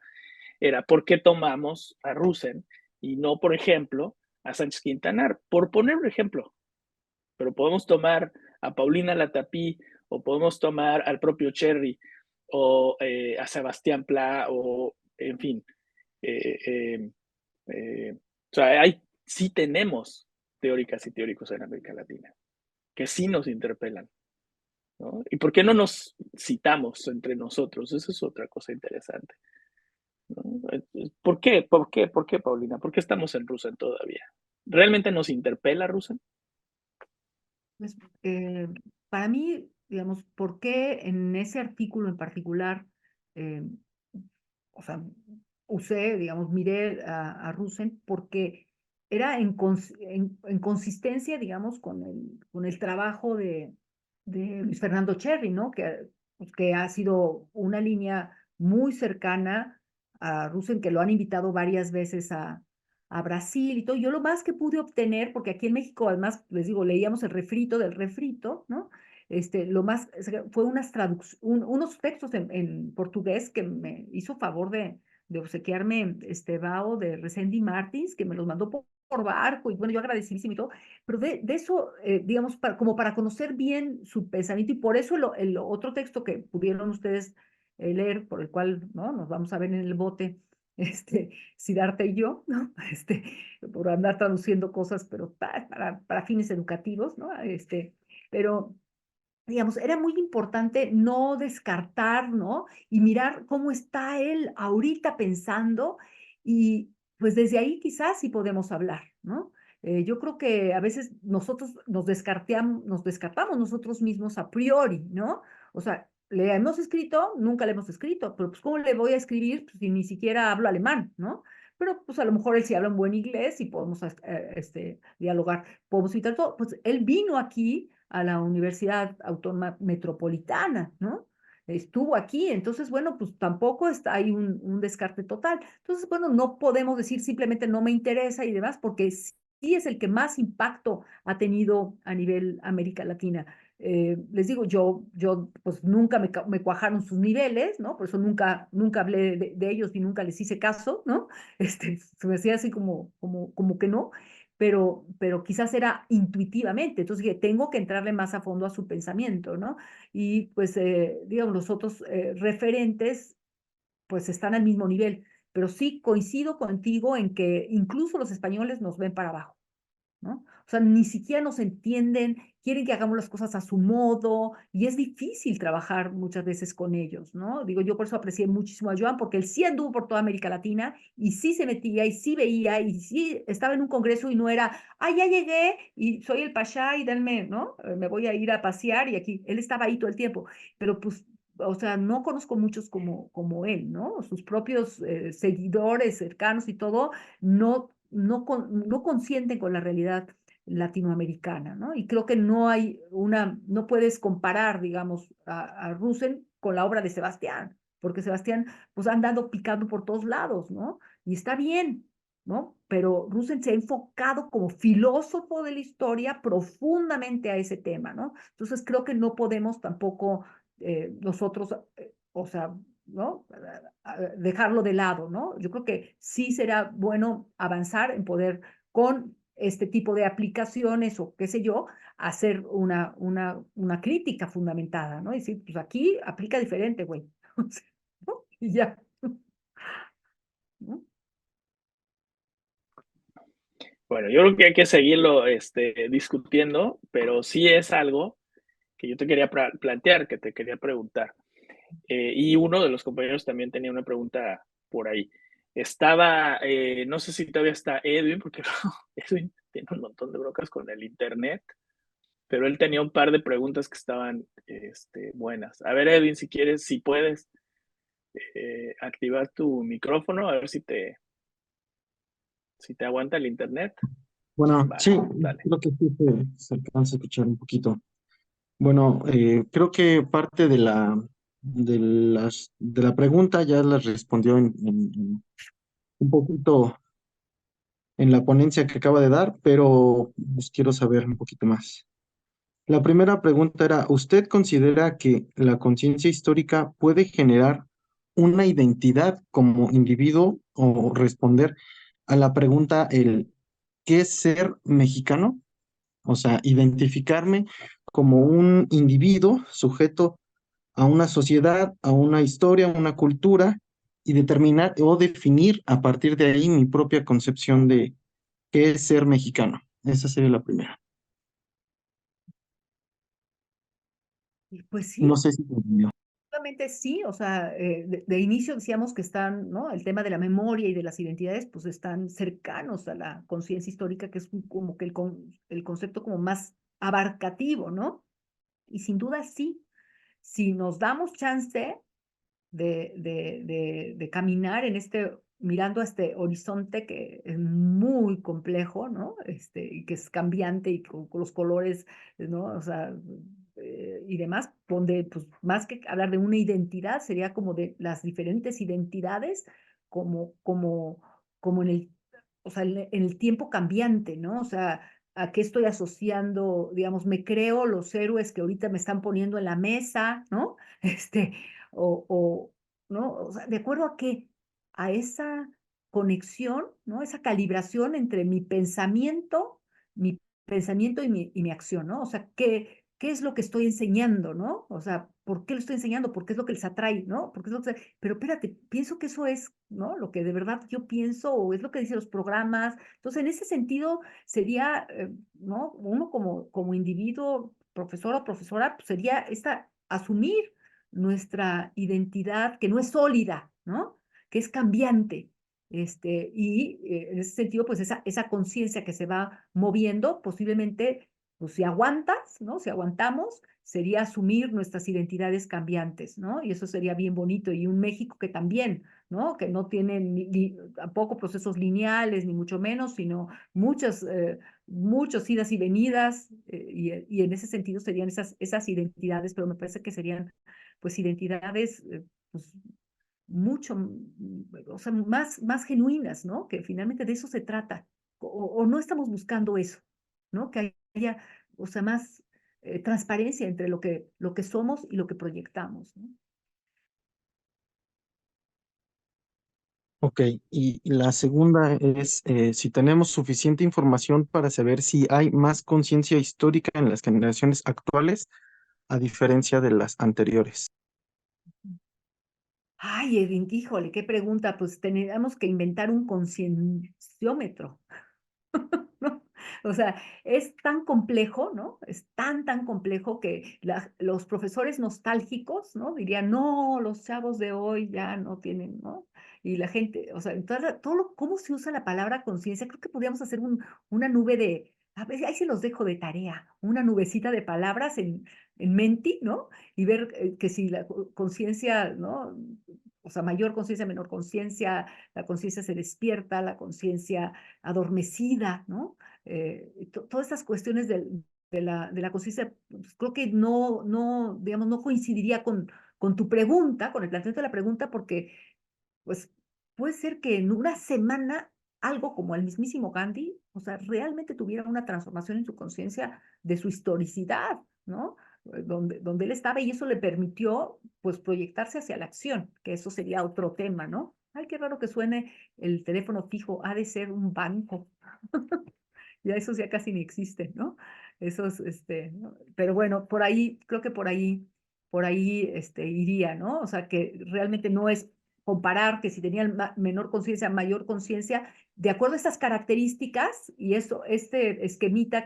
Speaker 6: era ¿por qué tomamos a Rusen y no, por ejemplo, a Sánchez Quintanar? Por poner un ejemplo, pero podemos tomar a Paulina Latapí o podemos tomar al propio Cherry o a Sebastián Pla o, en fin, o sea, sí tenemos teóricas y teóricos en América Latina que sí nos interpelan, ¿no? ¿Y por qué no nos citamos entre nosotros? Eso es otra cosa interesante, ¿no? ¿Por qué? ¿Por qué? ¿Por qué, Paulina? ¿Por qué estamos en Rusen todavía? ¿Realmente nos interpela Rusen?
Speaker 4: Pues, para mí, digamos, ¿por qué en ese artículo en particular, eh, o sea, usé, digamos, miré a Rusen porque era en consistencia, digamos, con el trabajo de Luis Fernando Cherry, ¿no? Pues, que ha sido una línea muy cercana a Rusen, que lo han invitado varias veces a Brasil y todo. Yo lo más que pude obtener, porque aquí en México, además, les digo, leíamos el refrito del refrito, ¿no? Lo más fue unos textos en portugués que me hizo favor de obsequiarme Bao de Resendi Martins, que me los mandó por barco, y bueno, yo agradecidísima y todo, pero de eso, digamos, como para conocer bien su pensamiento, y por eso el otro texto que pudieron ustedes leer, por el cual, ¿no? Nos vamos a ver en el bote, Siddhartha y yo, ¿no? Por andar traduciendo cosas, pero para fines educativos, ¿no? Pero digamos, era muy importante no descartar, ¿no? Y mirar cómo está él ahorita pensando y pues desde ahí quizás sí podemos hablar, ¿no? Yo creo que a veces nosotros nos descartamos nosotros mismos a priori, ¿no? O sea, le hemos escrito, nunca le hemos escrito, pero pues ¿cómo le voy a escribir pues, si ni siquiera hablo alemán, ¿no? Pero pues a lo mejor él sí habla un buen inglés y podemos dialogar, podemos evitar todo. Pues él vino aquí a la Universidad Autónoma Metropolitana, ¿no? Estuvo aquí, entonces, bueno, pues tampoco hay un descarte total. Entonces, bueno, no podemos decir simplemente no me interesa y demás, porque sí es el que más impacto ha tenido a nivel América Latina. Les digo, yo pues nunca me cuajaron sus niveles, ¿no? Por eso nunca hablé de ellos y nunca les hice caso, ¿no? Se me hacía así como que no, pero quizás era intuitivamente, entonces dije, tengo que entrarle más a fondo a su pensamiento, ¿no? Y pues, digamos, los otros referentes, pues están al mismo nivel, pero sí coincido contigo en que incluso los españoles nos ven para abajo, ¿no? O sea, ni siquiera nos entienden, quieren que hagamos las cosas a su modo y es difícil trabajar muchas veces con ellos, ¿no? Digo, yo por eso aprecié muchísimo a Joan, porque él sí anduvo por toda América Latina y sí se metía y sí veía y sí estaba en un congreso y no era, ya llegué y soy el pachá y denme, ¿no? Me voy a ir a pasear y aquí, él estaba ahí todo el tiempo, pero pues o sea, no conozco muchos como él, ¿no? Sus propios seguidores cercanos y todo, no consienten con la realidad latinoamericana, ¿no? Y creo que no puedes comparar, digamos, a Russell con la obra de Sebastián, porque Sebastián, pues, ha andado picando por todos lados, ¿no? Y está bien, ¿no? Pero Russell se ha enfocado como filósofo de la historia profundamente a ese tema, ¿no? Entonces creo que no podemos tampoco nosotros, o sea, ¿no? Dejarlo de lado, ¿no? Yo creo que sí será bueno avanzar en poder con este tipo de aplicaciones o qué sé yo, hacer una crítica fundamentada, ¿no? Y decir, pues aquí aplica diferente, güey. ¿No? Y ya. ¿No?
Speaker 6: Bueno, yo creo que hay que seguirlo discutiendo, pero sí es algo que yo te quería plantear, que te quería preguntar. Y uno de los compañeros también tenía una pregunta por ahí. No sé si todavía está Edwin, porque Edwin tiene un montón de broncas con el internet, pero él tenía un par de preguntas que estaban buenas. A ver, Edwin, si quieres, si puedes activar tu micrófono, a ver si te aguanta el internet.
Speaker 11: Bueno,
Speaker 6: Vale,
Speaker 11: sí,
Speaker 6: dale.
Speaker 11: creo que sí se alcanza a escuchar un poquito. Bueno, creo que parte de la pregunta ya la respondió un poquito en la ponencia que acaba de dar, pero pues quiero saber un poquito más. La primera pregunta era, ¿usted considera que la conciencia histórica puede generar una identidad como individuo o responder a la pregunta ¿qué es ser mexicano? O sea, identificarme como un individuo sujeto a una sociedad, a una historia, a una cultura y determinar o definir a partir de ahí mi propia concepción de qué es ser mexicano. Esa sería la primera.
Speaker 4: Y pues sí,
Speaker 11: No sé si me entendió.
Speaker 4: obviamente sí, o sea, de inicio decíamos que están, ¿no? El tema de la memoria y de las identidades, pues están cercanos a la conciencia histórica, que es como que el concepto como más abarcativo, ¿no? Y sin duda sí, si nos damos chance de caminar en mirando a este horizonte que es muy complejo, ¿no? Y que es cambiante y con los colores, ¿no? O sea, y demás, donde pues más que hablar de una identidad, sería como de las diferentes identidades, como en o sea, en el tiempo cambiante, ¿no? O sea, ¿a qué estoy asociando? Digamos, me creo los héroes que ahorita me están poniendo en la mesa, ¿no? O, ¿no? O sea, ¿de acuerdo a qué? A esa conexión, ¿no? Esa calibración entre mi pensamiento y mi acción, ¿no? O sea, ¿qué es lo que estoy enseñando, ¿no? O sea, ¿por qué lo estoy enseñando? ¿Por qué es lo que les atrae, ¿no? Porque es lo que, pero espérate, pienso que eso es, ¿no? Lo que de verdad yo pienso o es lo que dicen los programas. Entonces, en ese sentido, sería, ¿no? Uno como individuo, profesor o profesora, pues sería asumir nuestra identidad que no es sólida, ¿no? Que es cambiante. En ese sentido, pues esa conciencia que se va moviendo, posiblemente, pues si aguantas, ¿no? Si aguantamos, sería asumir nuestras identidades cambiantes, ¿no? Y eso sería bien bonito. Y un México que también, ¿no? Que no tiene tampoco procesos lineales, ni mucho menos, sino muchas idas y venidas, y en ese sentido serían esas identidades, pero me parece que serían pues identidades pues, mucho, o sea, más genuinas, ¿no? Que finalmente de eso se trata, o no estamos buscando eso, ¿no? Que haya, o sea, más transparencia entre lo que somos y lo que proyectamos, ¿no?
Speaker 11: Ok, y la segunda es si tenemos suficiente información para saber si hay más conciencia histórica en las generaciones actuales a diferencia de las anteriores.
Speaker 4: Ay, Edwin, híjole, qué pregunta, pues tendríamos que inventar un concienciómetro. ¿No? O sea, es tan complejo, ¿no? Es tan complejo que los profesores nostálgicos, ¿no? Dirían, no, los chavos de hoy ya no tienen, ¿no? Y la gente, o sea, cómo se usa la palabra conciencia, creo que podríamos hacer una nube a ver, ahí se los dejo de tarea, una nubecita de palabras en Menti, ¿no? Y ver que si la conciencia, ¿no? O sea, mayor conciencia, menor conciencia, la conciencia se despierta, la conciencia adormecida, ¿no? Todas estas cuestiones de la conciencia, pues, creo que digamos, no coincidiría con tu pregunta, con el planteamiento de la pregunta, porque, pues, puede ser que en una semana algo como el mismísimo Gandhi, o sea, realmente tuviera una transformación en su conciencia de su historicidad, ¿no? Donde él estaba y eso le permitió, pues, proyectarse hacia la acción, que eso sería otro tema, ¿no? Ay, qué raro que suene el teléfono fijo, ha de ser un banco. Ya esos ya casi ni existen, ¿no? Esos, ¿no? Pero bueno, creo que por ahí, iría, ¿no? O sea, que realmente no es comparar que si tenían menor conciencia, mayor conciencia, de acuerdo a estas características y eso, esquemita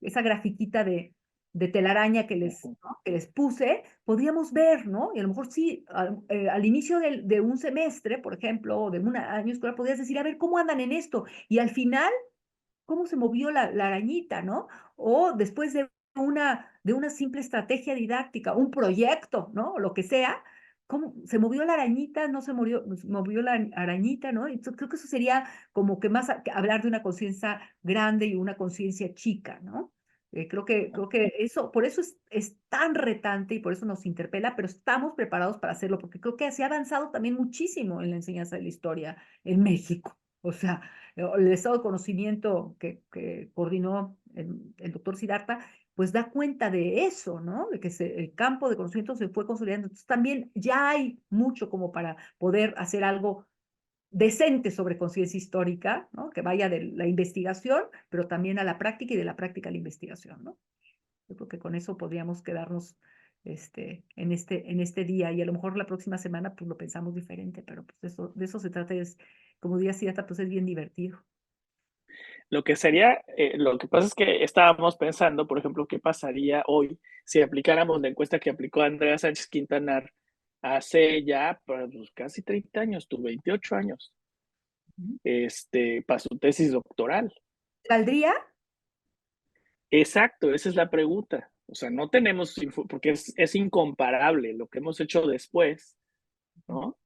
Speaker 4: esa grafiquita de telaraña ¿no? que les puse, podríamos ver, ¿no? Y a lo mejor sí, al inicio de un semestre, por ejemplo, o de un año escolar, podrías decir, a ver, ¿cómo andan en esto? Y al final cómo se movió la arañita, ¿no? O después de una simple estrategia didáctica, un proyecto, ¿no? Lo que sea, cómo se movió la arañita, no se movió la arañita, ¿no? Entonces, creo que eso sería como que más que hablar de una conciencia grande y una conciencia chica, ¿no? Creo que eso, por eso es tan retante y por eso nos interpela, pero estamos preparados para hacerlo, porque creo que se ha avanzado también muchísimo en la enseñanza de la historia en México. O sea, el estado de conocimiento que coordinó el doctor Siddhartha, pues da cuenta de eso, ¿no? De que el campo de conocimiento se fue consolidando. Entonces también ya hay mucho como para poder hacer algo decente sobre conciencia histórica, ¿no? Que vaya de la investigación, pero también a la práctica y de la práctica a la investigación, ¿no? Yo creo que con eso podríamos quedarnos en este día, y a lo mejor la próxima semana pues lo pensamos diferente, pero pues de eso se trata, como decía Siddhartha, pues es bien divertido.
Speaker 6: Lo que sería, lo que pasa es que estábamos pensando, por ejemplo, qué pasaría hoy si aplicáramos la encuesta que aplicó Andrea Sánchez Quintanar hace ya pues, casi 30 años, 28 años, para su tesis doctoral.
Speaker 4: ¿Saldría?
Speaker 6: Exacto, esa es la pregunta. O sea, no tenemos, porque es incomparable lo que hemos hecho después, ¿no?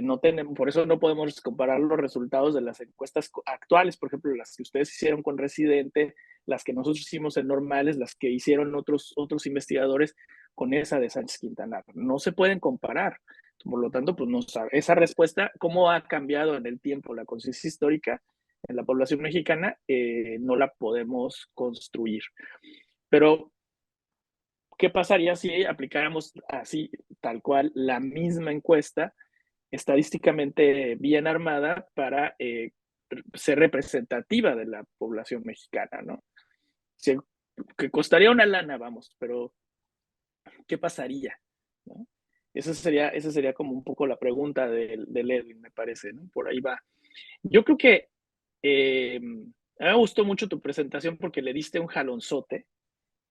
Speaker 6: No tenemos, por eso no podemos comparar los resultados de las encuestas actuales, por ejemplo, las que ustedes hicieron con Residente, las que nosotros hicimos en Normales, las que hicieron otros investigadores con esa de Sánchez Quintanar. No se pueden comparar. Por lo tanto, pues no sabe. Esa respuesta, cómo ha cambiado en el tiempo la conciencia histórica en la población mexicana, no la podemos construir. Pero, ¿qué pasaría si aplicáramos así, tal cual, la misma encuesta estadísticamente bien armada para ser representativa de la población mexicana, ¿no? Que costaría una lana, vamos, pero ¿qué pasaría? ¿No? Esa sería como un poco la pregunta del Edwin, me parece, ¿no? Por ahí va. Yo creo que a mí me gustó mucho tu presentación porque le diste un jalonzote.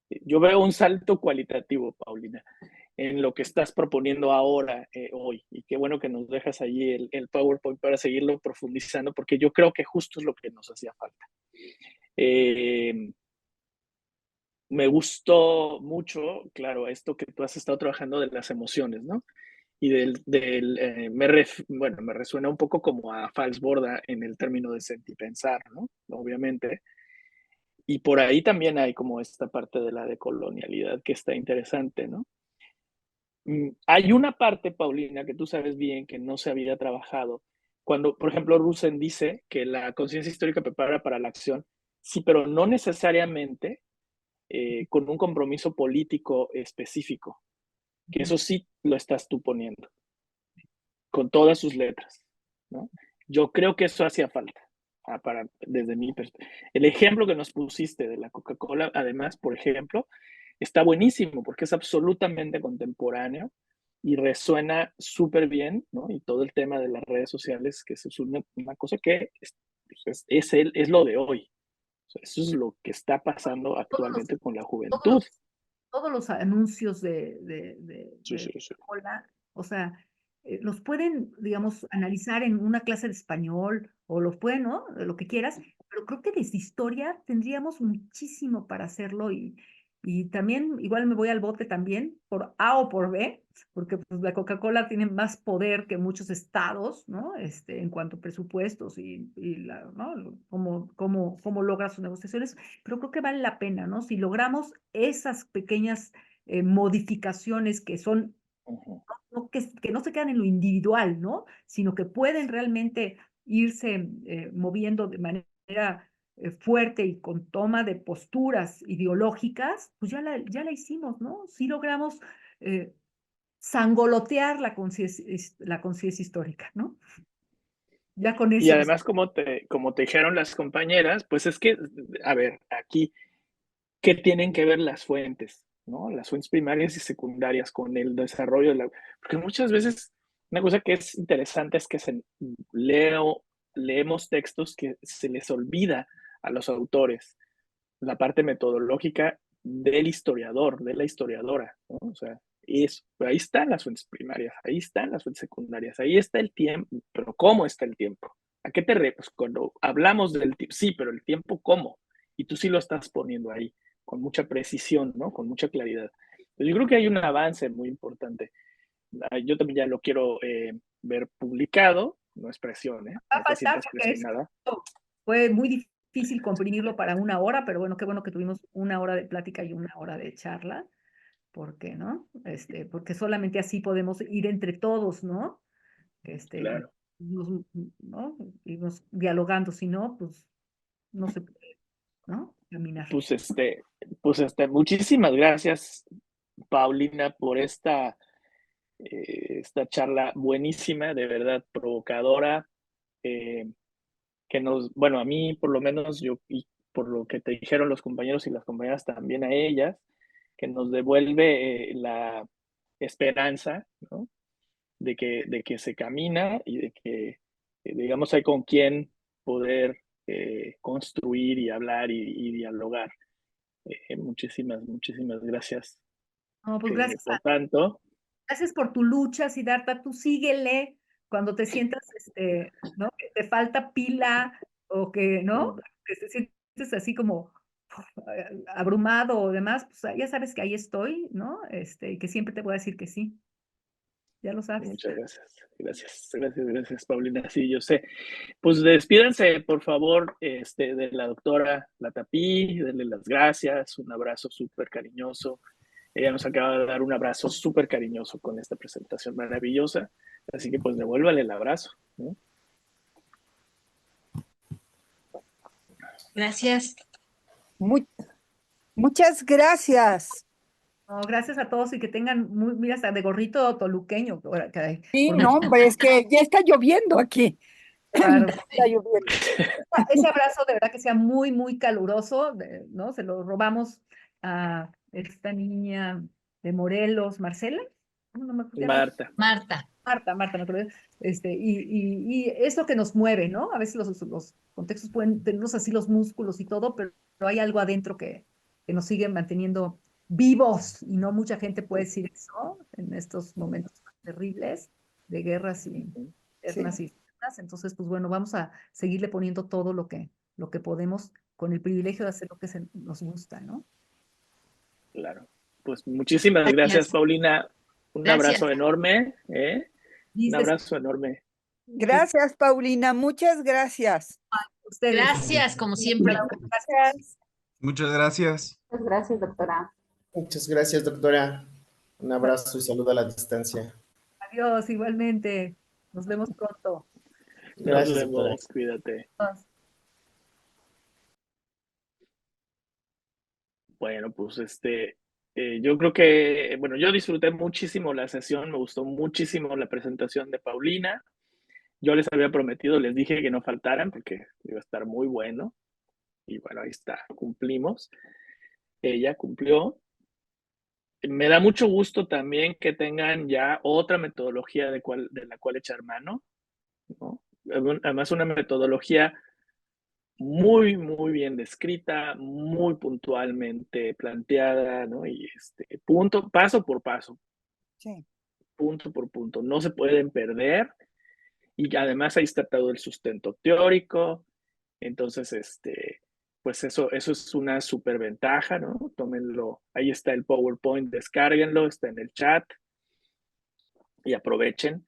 Speaker 6: Yo veo un salto cualitativo, Paulina, en lo que estás proponiendo ahora, hoy. Y qué bueno que nos dejas allí el PowerPoint para seguirlo profundizando, porque yo creo que justo es lo que nos hacía falta. Me gustó mucho, claro, esto que tú has estado trabajando de las emociones, ¿no? Y me resuena un poco como a Falsborda en el término de sentipensar, ¿no? Obviamente. Y por ahí también hay como esta parte de la decolonialidad que está interesante, ¿no? Hay una parte, Paulina, que tú sabes bien que no se había trabajado. Cuando, por ejemplo, Rusen dice que la conciencia histórica prepara para la acción, sí, pero no necesariamente con un compromiso político específico, que eso sí lo estás tú poniendo, con todas sus letras, ¿no? Yo creo que eso hacía falta, desde mi perspectiva. El ejemplo que nos pusiste de la Coca-Cola, además, por ejemplo, está buenísimo porque es absolutamente contemporáneo y resuena súper bien, ¿no? Y todo el tema de las redes sociales, que es una cosa que es lo de hoy. O sea, eso es lo que está pasando actualmente con la juventud.
Speaker 4: Todos los anuncios de Coca-Cola, o sea, los pueden, digamos, analizar en una clase de español o los pueden, ¿no? Lo que quieras, pero creo que desde historia tendríamos muchísimo para hacerlo y también, igual me voy al bote también, por A o por B, porque pues, la Coca-Cola tiene más poder que muchos estados, ¿no? En cuanto a presupuestos ¿no? Cómo logra sus negociaciones, pero creo que vale la pena, ¿no? Si logramos esas pequeñas modificaciones que son que no se quedan en lo individual, ¿no? Sino que pueden realmente irse moviendo de manera fuerte y con toma de posturas ideológicas, pues ya la hicimos, ¿no? Sí logramos sangolotear la conciencia histórica, ¿no? Ya con eso.
Speaker 6: Y además, como te dijeron las compañeras, pues es que, a ver, aquí, ¿qué tienen que ver las fuentes? ¿No? Las fuentes primarias y secundarias con el desarrollo de la... Porque muchas veces una cosa que es interesante es que leemos textos que se les olvida a los autores la parte metodológica del historiador, de la historiadora, ¿no? O sea, ahí están las fuentes primarias, ahí están las fuentes secundarias, ahí está el tiempo, pero ¿cómo está el tiempo? ¿A qué te refieres? Cuando hablamos del tiempo, sí, pero el tiempo, ¿cómo? Y tú sí lo estás poniendo ahí, con mucha precisión, ¿no? Con mucha claridad. Entonces, yo creo que hay un avance muy importante. Yo también ya lo quiero ver publicado, no es presión, ¿eh?
Speaker 4: Va a
Speaker 6: No te
Speaker 4: faltar
Speaker 6: sientas
Speaker 4: porque
Speaker 6: presionada.
Speaker 4: fue muy difícil comprimirlo para una hora, pero bueno, qué bueno que tuvimos una hora de plática y una hora de charla. ¿Por qué no? Porque solamente así podemos ir entre todos, ¿no?
Speaker 6: Claro.
Speaker 4: ¿No? Irnos dialogando, si no, pues no se puede, ¿no? Caminar.
Speaker 6: Pues Pues muchísimas gracias, Paulina, por esta charla buenísima, de verdad provocadora, bueno, a mí por lo menos, y por lo que te dijeron los compañeros y las compañeras también a ellas, que nos devuelve la esperanza, ¿no? de que se camina y de que, digamos, hay con quién poder construir y hablar y dialogar. Muchísimas gracias
Speaker 4: No, pues gracias
Speaker 6: por tanto.
Speaker 4: Gracias por tu lucha, Siddhartha. Tú síguele cuando te sientas, ¿no? Que te falta pila o que, ¿no? Que te sientes así como abrumado o demás, pues ya sabes que ahí estoy, ¿no? Y que siempre te voy a decir que sí. Ya lo sabes.
Speaker 6: Muchas gracias, Paulina. Sí, yo sé. Pues despídense, por favor, de la doctora Latapí, denle las gracias, un abrazo súper cariñoso. Ella nos acaba de dar un abrazo súper cariñoso con esta presentación maravillosa, así que pues devuélvale el abrazo, ¿no?
Speaker 3: Gracias.
Speaker 2: Muchas gracias.
Speaker 4: No, gracias a todos y que tengan, mira, hasta de gorrito toluqueño. Caray,
Speaker 2: Sí, no, hombre, es que ya está lloviendo aquí.
Speaker 4: Claro.
Speaker 2: Está lloviendo.
Speaker 4: Ese abrazo de verdad que sea muy, muy caluroso, ¿no? Se lo robamos a esta niña de Morelos, Marcela. No me acuerdo.
Speaker 3: Marta,
Speaker 4: me acuerdo. Y es lo que nos mueve, ¿no? A veces los contextos pueden tenernos así los músculos y todo, pero hay algo adentro que nos sigue manteniendo vivos y no mucha gente puede decir eso en estos momentos terribles de guerras y internas y externas. Entonces, pues bueno, vamos a seguirle poniendo todo lo que podemos con el privilegio de hacer lo que nos gusta, ¿no?
Speaker 6: Claro. Pues muchísimas gracias, Paulina. Un abrazo enorme, ¿eh? Un abrazo enorme.
Speaker 2: Gracias, Paulina. Muchas gracias.
Speaker 3: Gracias, como siempre.
Speaker 2: Gracias.
Speaker 12: Muchas gracias.
Speaker 8: Muchas gracias, doctora.
Speaker 9: Muchas gracias, doctora. Un abrazo y saludo a la distancia.
Speaker 4: Adiós, igualmente. Nos vemos pronto.
Speaker 9: Gracias,
Speaker 6: Nos
Speaker 9: doctora.
Speaker 6: vemos, cuídate. Bueno, pues yo creo que, bueno, yo disfruté muchísimo la sesión, me gustó muchísimo la presentación de Paulina. Yo les había prometido, les dije que no faltaran porque iba a estar muy bueno. Y bueno, ahí está, cumplimos. Ella cumplió. Me da mucho gusto también que tengan ya otra metodología de la cual echar mano, ¿no? Además, una metodología muy, muy bien descrita, muy puntualmente planteada, ¿no? Y paso por paso.
Speaker 2: Sí.
Speaker 6: Punto por punto. No se pueden perder. Y además ahí está todo el sustento teórico. Entonces, pues eso es una súper ventaja, ¿no? Tómenlo. Ahí está el PowerPoint, descárguenlo, está en el chat y aprovechen.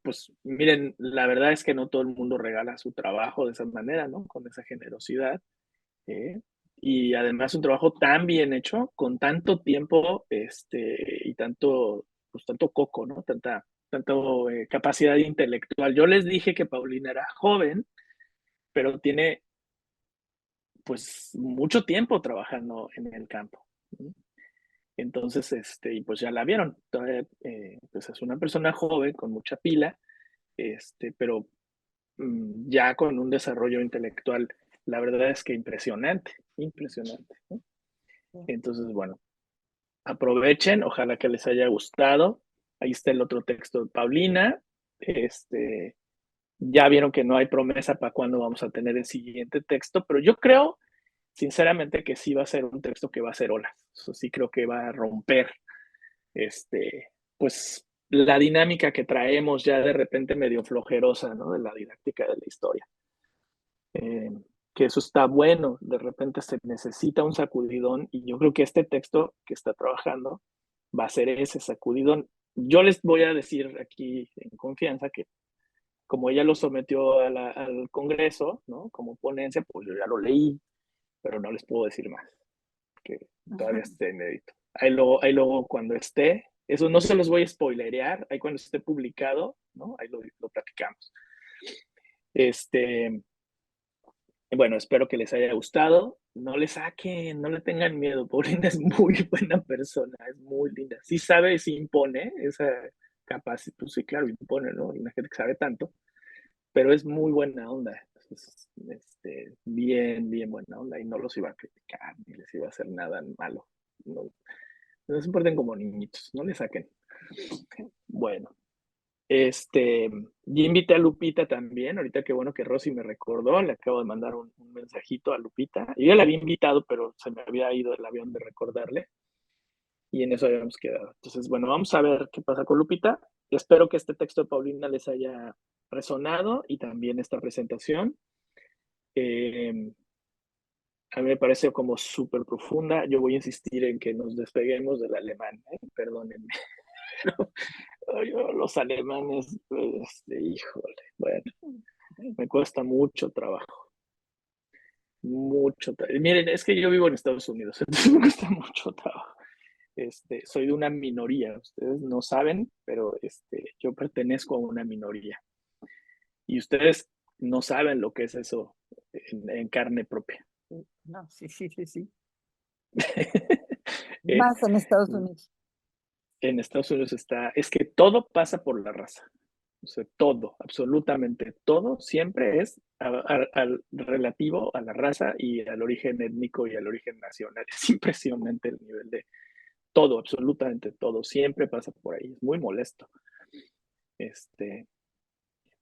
Speaker 6: Pues miren, la verdad es que no todo el mundo regala su trabajo de esa manera, ¿no? Con esa generosidad. Y además un trabajo tan bien hecho, con tanto tiempo, y tanto coco, ¿no? Tanta capacidad intelectual. Yo les dije que Paulina era joven, pero tiene pues mucho tiempo trabajando en el campo. Entonces, y pues ya la vieron. Todavía, pues es una persona joven con mucha pila, pero ya con un desarrollo intelectual, la verdad es que impresionante, ¿no? Entonces, bueno, aprovechen, ojalá que les haya gustado. Ahí está el otro texto de Paulina. Ya vieron que no hay promesa para cuándo vamos a tener el siguiente texto, pero yo creo, sinceramente, que sí va a ser un texto que va a hacer olas. Eso sí creo que va a romper, pues, la dinámica que traemos ya de repente medio flojerosa, ¿no? De la didáctica de la historia. Que eso está bueno, de repente se necesita un sacudidón y yo creo que este texto que está trabajando va a ser ese sacudidón. Yo les voy a decir aquí en confianza que como ella lo sometió al Congreso, ¿no? Como ponencia, pues yo ya lo leí, pero no les puedo decir más, que todavía está inédito. Ahí luego cuando esté, eso no se los voy a spoilerear, ahí cuando esté publicado, ¿no? Ahí lo platicamos. Bueno, espero que les haya gustado. no le saquen, no le tengan miedo. Paulina es muy buena persona, es muy linda. Sí sabe, sí impone esa capacidad, pues sí, claro, impone, ¿no? Una gente que sabe tanto, pero es muy buena onda. Entonces, bien, bien buena onda y no los iba a criticar ni les iba a hacer nada malo. No se porten como niñitos, no le saquen. Bueno, y invité a Lupita también, ahorita qué bueno que Rosy me recordó, le acabo de mandar un mensajito a Lupita. Yo ya la había invitado, pero se me había ido el avión de recordarle y en eso habíamos quedado. Entonces, bueno, vamos a ver qué pasa con Lupita. Espero que este texto de Paulina les haya resonado y también esta presentación. A mí me parece como súper profunda. Yo voy a insistir en que nos despeguemos del alemán, perdónenme. Los alemanes, híjole, bueno, me cuesta mucho trabajo. Miren, es que yo vivo en Estados Unidos, entonces me cuesta mucho trabajo. Soy de una minoría, ustedes no saben, pero yo pertenezco a una minoría. Y ustedes no saben lo que es eso en carne propia.
Speaker 2: No, sí, sí, sí, sí.
Speaker 6: Eh,
Speaker 2: Más en Estados Unidos.
Speaker 6: En Estados Unidos es que todo pasa por la raza. O sea, todo, absolutamente todo, siempre es relativo a la raza y al origen étnico y al origen nacional. Es impresionante el nivel de todo, absolutamente todo, siempre pasa por ahí. Es muy molesto.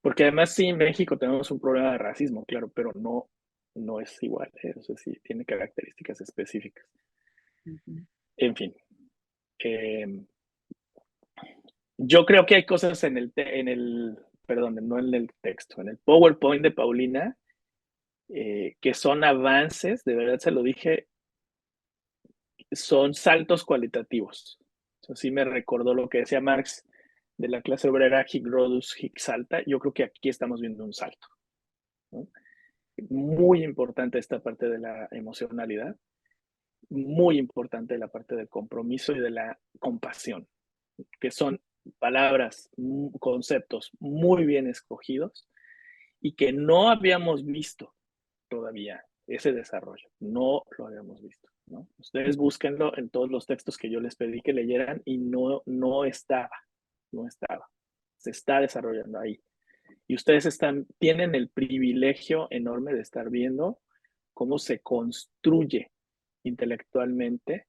Speaker 6: Porque además sí, en México tenemos un problema de racismo, claro, pero no es igual. O sea, sí, tiene características específicas. En fin. Yo creo que hay cosas perdón, no en el texto, en el PowerPoint de Paulina, que son avances, de verdad se lo dije, son saltos cualitativos. Eso sí me recordó lo que decía Marx de la clase obrera, hic Rodus, hic salta. Yo creo que aquí estamos viendo un salto, ¿no? Muy importante esta parte de la emocionalidad, muy importante la parte del compromiso y de la compasión, que son palabras, conceptos muy bien escogidos y que no habíamos visto todavía ese desarrollo, no lo habíamos visto, ¿no? Ustedes búsquenlo en todos los textos que yo les pedí que leyeran y no estaba, se está desarrollando ahí. Y ustedes tienen el privilegio enorme de estar viendo cómo se construye intelectualmente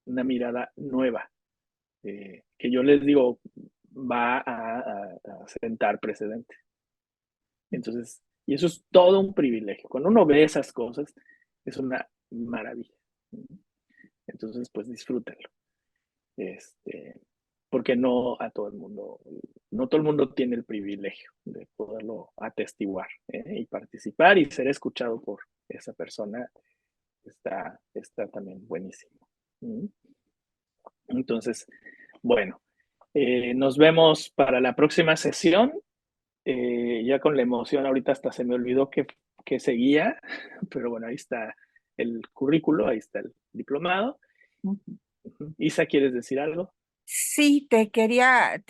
Speaker 6: una mirada nueva, que yo les digo, va a sentar precedente. Entonces, y eso es todo un privilegio. Cuando uno ve esas cosas, es una maravilla. Entonces, pues disfrútenlo. Porque no todo el mundo tiene el privilegio de poderlo atestiguar, y participar y ser escuchado por esa persona. Está también buenísimo. Entonces, bueno, nos vemos para la próxima sesión. Ya con la emoción, ahorita hasta se me olvidó que seguía, pero bueno, ahí está el currículo, ahí está el diplomado. Isa, ¿quieres decir algo?
Speaker 2: Sí, te quería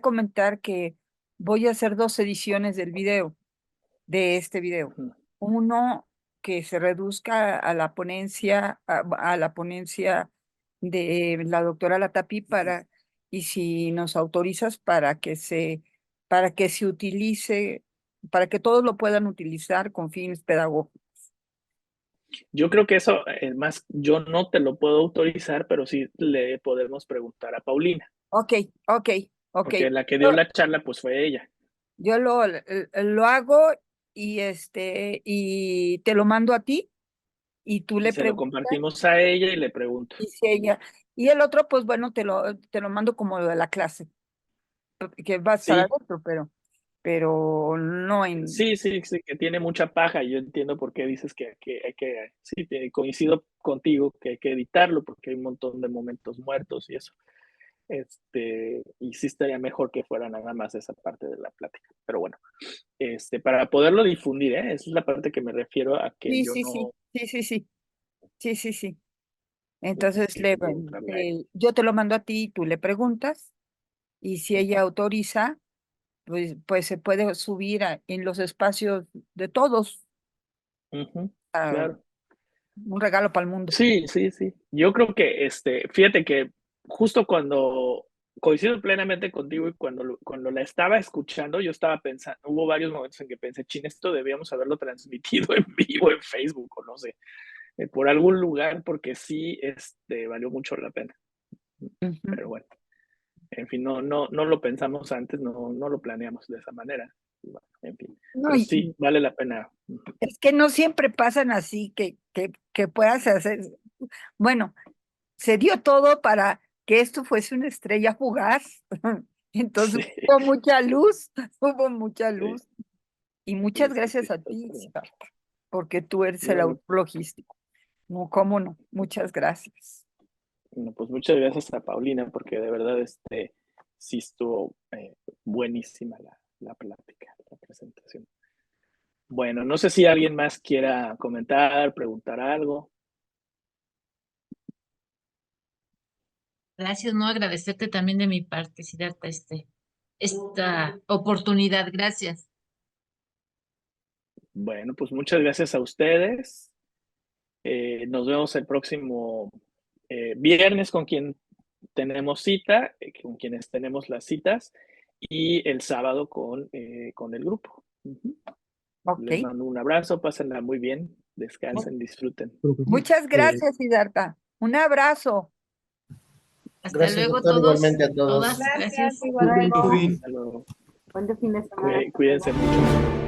Speaker 2: comentar que voy a hacer 2 ediciones de este video. Uno que se reduzca a la ponencia, a la ponencia de la doctora Latapí y si nos autorizas para que se utilice, para que todos lo puedan utilizar con fines pedagógicos.
Speaker 6: Yo creo que eso, más, yo no te lo puedo autorizar, pero sí le podemos preguntar a Paulina.
Speaker 2: Ok.
Speaker 6: Porque la que dio la charla, pues fue ella.
Speaker 2: Yo lo hago y y te lo mando a ti y tú le
Speaker 6: Se lo
Speaker 2: preguntas
Speaker 6: compartimos a ella y le pregunto.
Speaker 2: y si ella y el otro pues bueno te lo mando como lo de la clase que va a estar
Speaker 6: Sí.
Speaker 2: adentro, pero no en
Speaker 6: Sí, que tiene mucha paja. Yo entiendo por qué dices que hay que, sí, coincido contigo que hay que editarlo porque hay un montón de momentos muertos y eso. Y sí estaría mejor que fuera nada más esa parte de la plática. Pero bueno, para poderlo difundir, esa es la parte que me refiero a que
Speaker 2: sí,
Speaker 6: yo
Speaker 2: sí,
Speaker 6: no.
Speaker 2: sí. Entonces
Speaker 6: preguntarle a ella.
Speaker 2: yo te lo mando a ti y tú le preguntas y si ella autoriza, pues se puede subir en los espacios de todos.
Speaker 6: Claro.
Speaker 2: un regalo para el mundo.
Speaker 6: Sí. Yo creo que, fíjate que justo cuando coincido plenamente contigo y cuando la estaba escuchando, yo estaba pensando, hubo varios momentos en que pensé, chin, esto debíamos haberlo transmitido en vivo en Facebook o no sé, por algún lugar, porque sí, valió mucho la pena. Pero bueno, en fin, no lo pensamos antes, no lo planeamos de esa manera. Bueno, en fin,
Speaker 2: No,
Speaker 6: pero sí, vale la pena.
Speaker 2: es que no siempre pasan así, que puedas hacer. Bueno, se dio todo para que esto fuese una estrella fugaz. Entonces
Speaker 6: Sí.
Speaker 2: hubo mucha luz. Y muchas gracias a ti, Siddhartha, porque tú eres el
Speaker 6: Bueno.
Speaker 2: autor logístico. No, cómo no, muchas gracias.
Speaker 6: Bueno, pues muchas gracias a Paulina, porque de verdad sí estuvo buenísima la plática, la presentación. Bueno, no sé si alguien más quiera comentar, preguntar algo.
Speaker 3: Gracias, no agradecerte también de mi parte, Siddhartha, esta oportunidad. Gracias.
Speaker 6: Bueno, pues muchas gracias a ustedes. Nos vemos el próximo viernes con quien tenemos cita, con quienes tenemos las citas, y el sábado con el grupo. Les mando un abrazo, pásenla muy bien, descansen, disfruten.
Speaker 2: Muchas gracias, Siddhartha. Un abrazo.
Speaker 3: Hasta
Speaker 9: Gracias,
Speaker 3: luego
Speaker 9: doctor,
Speaker 3: todos.
Speaker 9: igualmente a todos.
Speaker 3: Todas, gracias.
Speaker 10: Igual.
Speaker 6: Hasta luego.
Speaker 8: Buen fin de semana.
Speaker 6: Cuídense mucho.